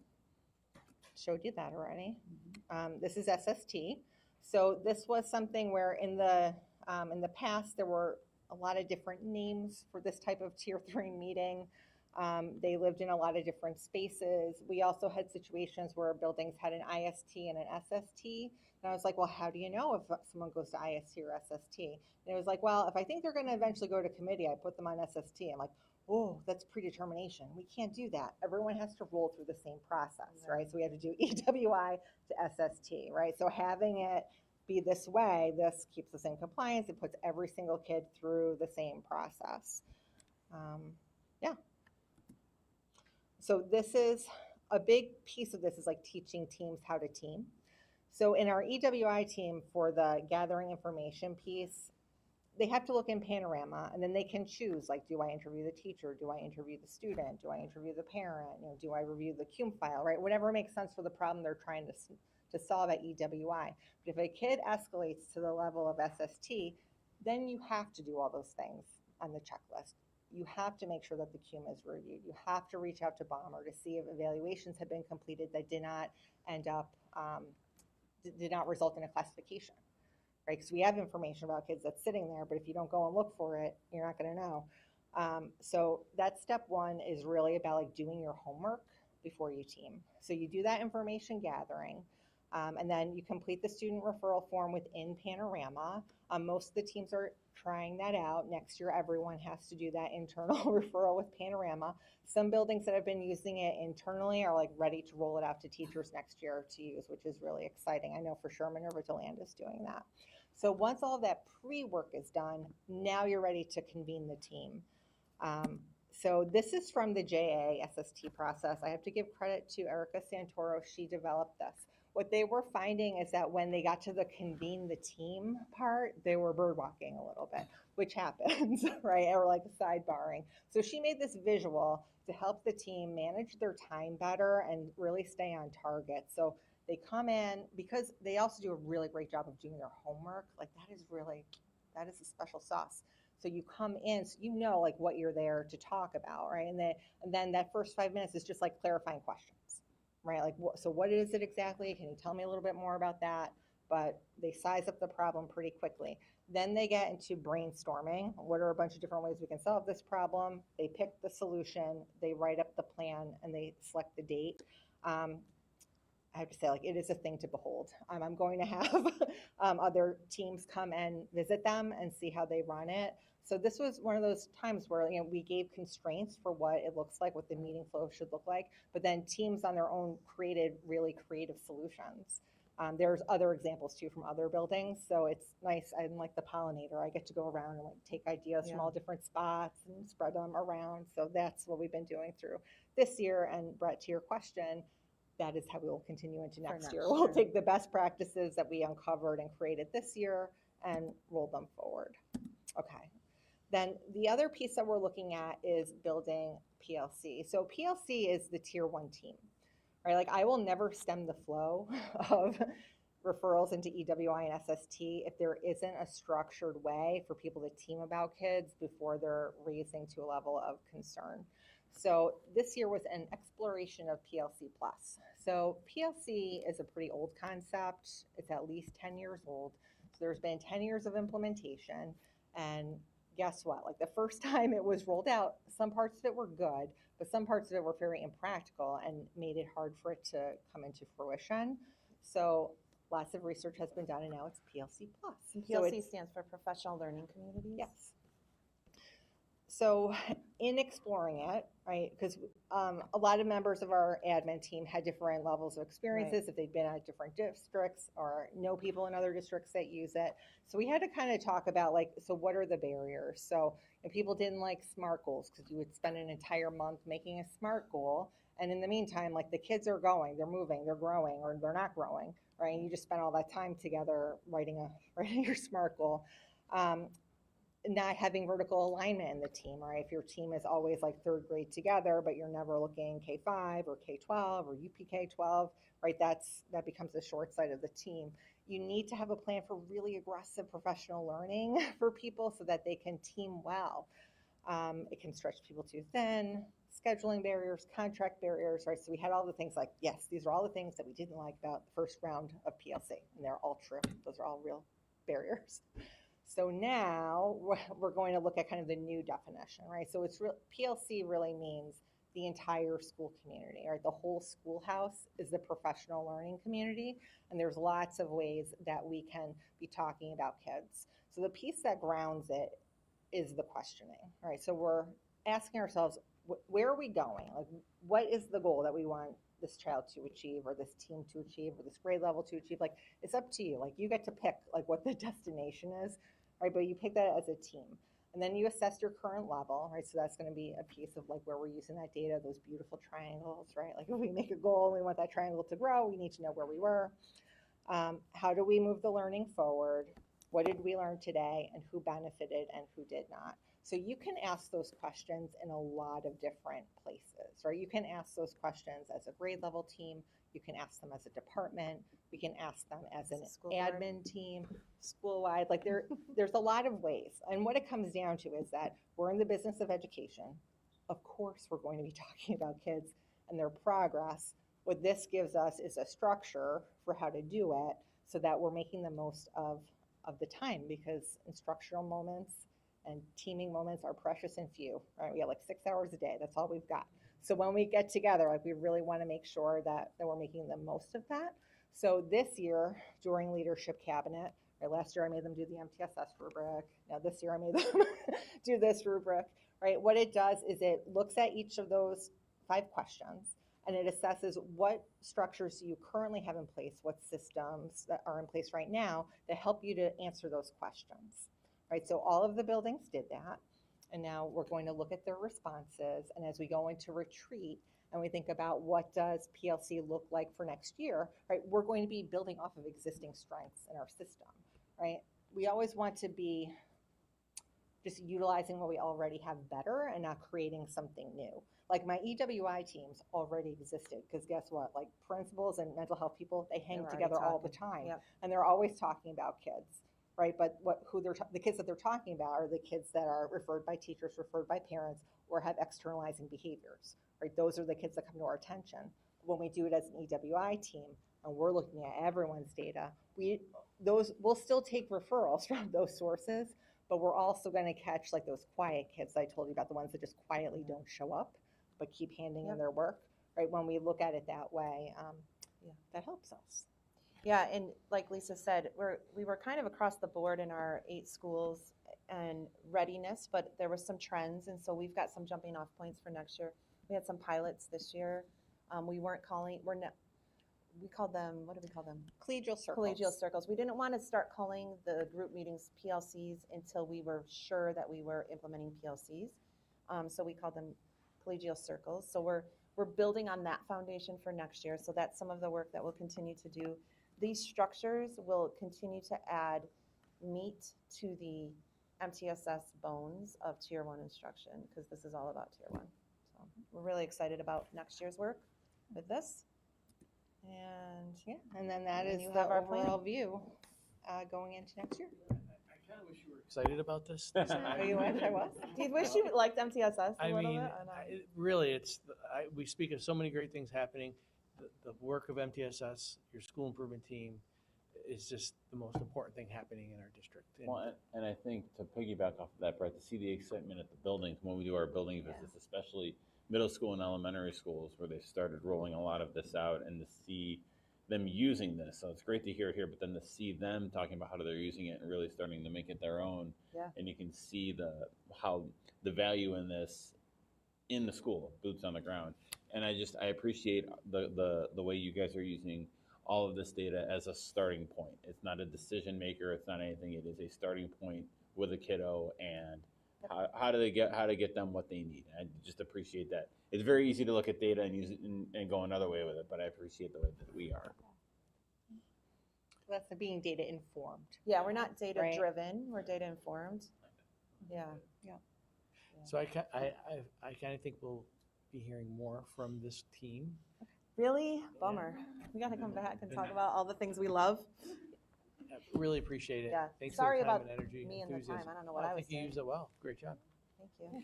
Showed you that already. This is SST. So this was something where in the past there were a lot of different names for this type of tier 3 meeting. They lived in a lot of different spaces. We also had situations where buildings had an IST and an SST. And I was like, well, how do you know if someone goes to IST or SST? And it was like, well, if I think they're going to eventually go to committee, I put them on SST. I'm like, oh, that's predetermination. We can't do that. Everyone has to roll through the same process, right? So we have to do EWI to SST, right? So having it be this way, this keeps us in compliance. It puts every single kid through the same process. Yeah. So this is a big piece of this is like teaching teams how to team. So in our EWI team for the gathering information piece, they have to look in Panorama and then they can choose, like, do I interview the teacher? Do I interview the student? Do I interview the parent? You know, do I review the CUME file, right? Whatever makes sense for the problem they're trying to solve at EWI. But if a kid escalates to the level of SST, then you have to do all those things on the checklist. You have to make sure that the CUME is reviewed. You have to reach out to Bomber to see if evaluations have been completed that did not end up, did not result in a classification, right? Because we have information about kids that's sitting there, but if you don't go and look for it, you're not going to know. So that step 1 is really about like doing your homework before you team. So you do that information gathering, and then you complete the student referral form within Panorama. Most of the teams are trying that out. Next year, everyone has to do that internal referral with Panorama. Some buildings that have been using it internally are like ready to roll it out to teachers next year to use, which is really exciting. I know for sure Minerva DeLand is doing that. So once all that pre-work is done, now you're ready to convene the team. So this is from the JA SST process. I have to give credit to Erica Santoro. She developed this. What they were finding is that when they got to the convene the team part, they were bird walking a little bit, which happens, right? Or like sidebarring. So she made this visual to help the team manage their time better and really stay on target. So They come in because they also do a really great job of doing their homework. Like that is a special sauce. So you come in, so you know like what you're there to talk about, right? And then that first 5 minutes is just like clarifying questions, right? Like, so what is it exactly? Can you tell me a little bit more about that? But they size up the problem pretty quickly. Then they get into brainstorming. What are a bunch of different ways we can solve this problem? They pick the solution, they write up the plan, and they select the date. I have to say, like, it is a thing to behold. I'm going to have other teams come and visit them and see how they run it. So this was one of those times where, you know, we gave constraints for what it looks like, what the meeting flow should look like, but then teams on their own created really creative solutions. There's other examples too from other buildings, so it's nice. I'm like the pollinator. I get to go around and like take ideas from all different spots and spread them around. So that's what we've been doing through this year. And Brett, to your question, that is how we will continue into next year. We'll take the best practices that we uncovered and created this year and roll them forward. Okay. Then the other piece that we're looking at is building PLC. So PLC is the tier 1 team, right? Like I will never stem the flow of referrals into EWI and SST if there isn't a structured way for people to team about kids before they're raising to a level of concern. So this year was an exploration of PLC Plus. So PLC is a pretty old concept. It's at least 10 years old. So there's been 10 years of implementation. And guess what? Like the first time it was rolled out, some parts of it were good, but some parts of it were very impractical and made it hard for it to come into fruition. So lots of research has been done, and now it's PLC Plus. And So PLC stands for Professional Learning Communities? Yes. So in exploring it, right, because a lot of members of our admin team had different levels of experiences, if they'd been at different districts or know people in other districts that use it. So we had to kind of talk about like, so what are the barriers? So if people didn't like SMART goals, because you would spend an entire month making a SMART goal, and in the meantime, like the kids are going, they're moving, they're growing, or they're not growing, right? And you just spend all that time together writing your SMART goal. Not having vertical alignment in the team, right? If your team is always like third grade together, but you're never looking K-5 or K-12 or UPK-12, right? That becomes the short side of the team. You need to have a plan for really aggressive professional learning for people so that they can team well. It can stretch people too thin, scheduling barriers, contract barriers, right? So we had all the things like, yes, these are all the things that we didn't like about the first round of PLC, and they're all true. Those are all real barriers. So now we're going to look at kind of the new definition, right? So it's PLC really means the entire school community, right? The whole schoolhouse is the professional learning community, and there's lots of ways that we can be talking about kids. So the piece that grounds it is the questioning, right? So we're asking ourselves, where are we going? Like, what is the goal that we want this child to achieve, or this team to achieve, or this grade level to achieve? Like, it's up to you. Like, you get to pick like what the destination is, right? But you pick that as a team. And then you assess your current level, right? So that's going to be a piece of like where we're using that data, those beautiful triangles, right? Like if we make a goal and we want that triangle to grow, we need to know where we were. How do we move the learning forward? What did we learn today, and who benefited and who did not? So you can ask those questions in a lot of different places, right? You can ask those questions as a grade level team. You can ask them as a department. We can ask them as an admin team, school-wide. Like there's a lot of ways. And what it comes down to is that we're in the business of education. Of course, we're going to be talking about kids and their progress. What this gives us is a structure for how to do it so that we're making the most of the time, because instructional moments and teaming moments are precious and few, right? We have like 6 hours a day. That's all we've got. So when we get together, like we really want to make sure that we're making the most of that. So this year during Leadership Cabinet, right, last year I made them do the MTSS rubric. Now this year I made them do this rubric, right? What it does is it looks at each of those 5 questions, and it assesses what structures do you currently have in place, what systems that are in place right now that help you to answer those questions, right? So all of the buildings did that. And now we're going to look at their responses. And as we go into retreat and we think about what does PLC look like for next year, right, we're going to be building off of existing strengths in our system, right? We always want to be just utilizing what we already have better and not creating something new. Like my EWI teams already existed, because guess what? Like principals and mental health people, they hang They're already together all the talking. time. Yep. And they're always talking about kids, right? But the kids that they're talking about are the kids that are referred by teachers, referred by parents, or have externalizing behaviors, right? Those are the kids that come to our attention. When we do it as an EWI team and we're looking at everyone's data, we'll still take referrals from those sources, but we're also going to catch like those quiet kids I told you about, the ones that just quietly don't show up but keep handing in their work, right? When we look at it that way, that helps us. Yeah, and like Lisa said, we were kind of across the board in our 8 schools and readiness, but there were some trends, and so we've got some jumping off points for next year. We had some pilots this year. We called them, what do we call them? Collegial circles. Collegial circles. We didn't want to start calling the group meetings PLCs until we were sure that we were implementing PLCs. So we called them collegial circles. So we're building on that foundation for next year. So that's some of the work that we'll continue to do. These structures will continue to add meat to the MTSS bones of Tier 1 instruction, because this is all about Tier 1. So we're really excited about next year's work with this. And then that is you the have our plan. overall view going into next year. I kind of wish you were excited about this. Oh, you wish I was? Do you wish you liked MTSS a I little mean, bit? Or not? really, we speak of so many great things happening. The work of MTSS, your school improvement team, is just the most important thing happening in our district. Well, and I think to piggyback off of that, Brett, to see the excitement at the buildings when we do our building visits, especially middle school and elementary schools where they've started rolling a lot of this out, and to see them using this. So it's great to hear it here, but then to see them talking about how they're using it and really starting to make it their own. Yeah. And you can see how the value in this in the school, boots on the ground. And I appreciate the way you guys are using all of this data as a starting point. It's not a decision maker, it's not anything. It is a starting point with a kiddo, and how to get them what they need. I just appreciate that. It's very easy to look at data and use it and go another way with it, but I appreciate the way that we are. That's the being data informed. Yeah, we're not data driven, we're data informed. Yeah. So I kind of think we'll be hearing more from this team. Really? Bummer. We got to come back and talk about all the things we love. I really appreciate it. Yeah. Thanks Sorry for the time about and energy. me and the enthusiasm. time. I don't know what I was think you saying. used it well. Great job. Thank you.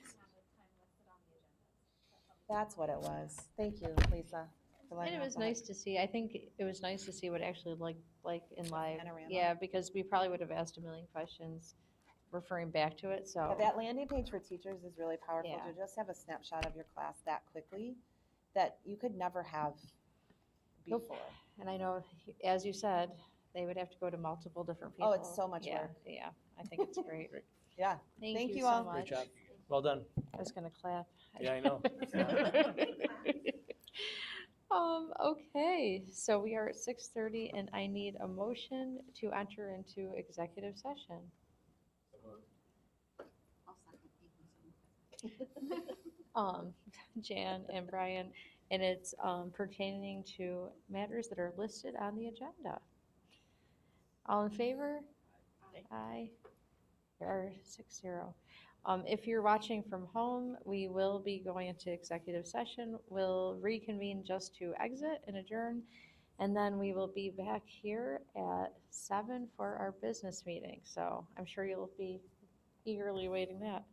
That's what it was. Thank you, Lisa. for And letting it us was know. nice to see, I think it was nice to see what actually like in live. Panorama. Yeah, because we probably would have asked a million questions referring back to it, so. But that landing page for teachers is really powerful Yeah. to just have a snapshot of your class that quickly that you could never have Nope. before. And I know, as you said, they would have to go to multiple different people. Oh, it's so much Yeah, work. Yeah, I think it's great. Yeah. Thank you you so all. much. Great job. Well done. I was gonna clap. Yeah, I know. Okay, so we are at 6:30 and I need a motion to enter into executive session. Jan and Brian, and it's pertaining to matters that are listed on the agenda. All in favor? Aye. There are 6-0. If you're watching from home, we will be going into executive session. We'll reconvene just to exit and adjourn, and then we will be back here at 7 for our business meeting. So I'm sure you'll be eagerly waiting that.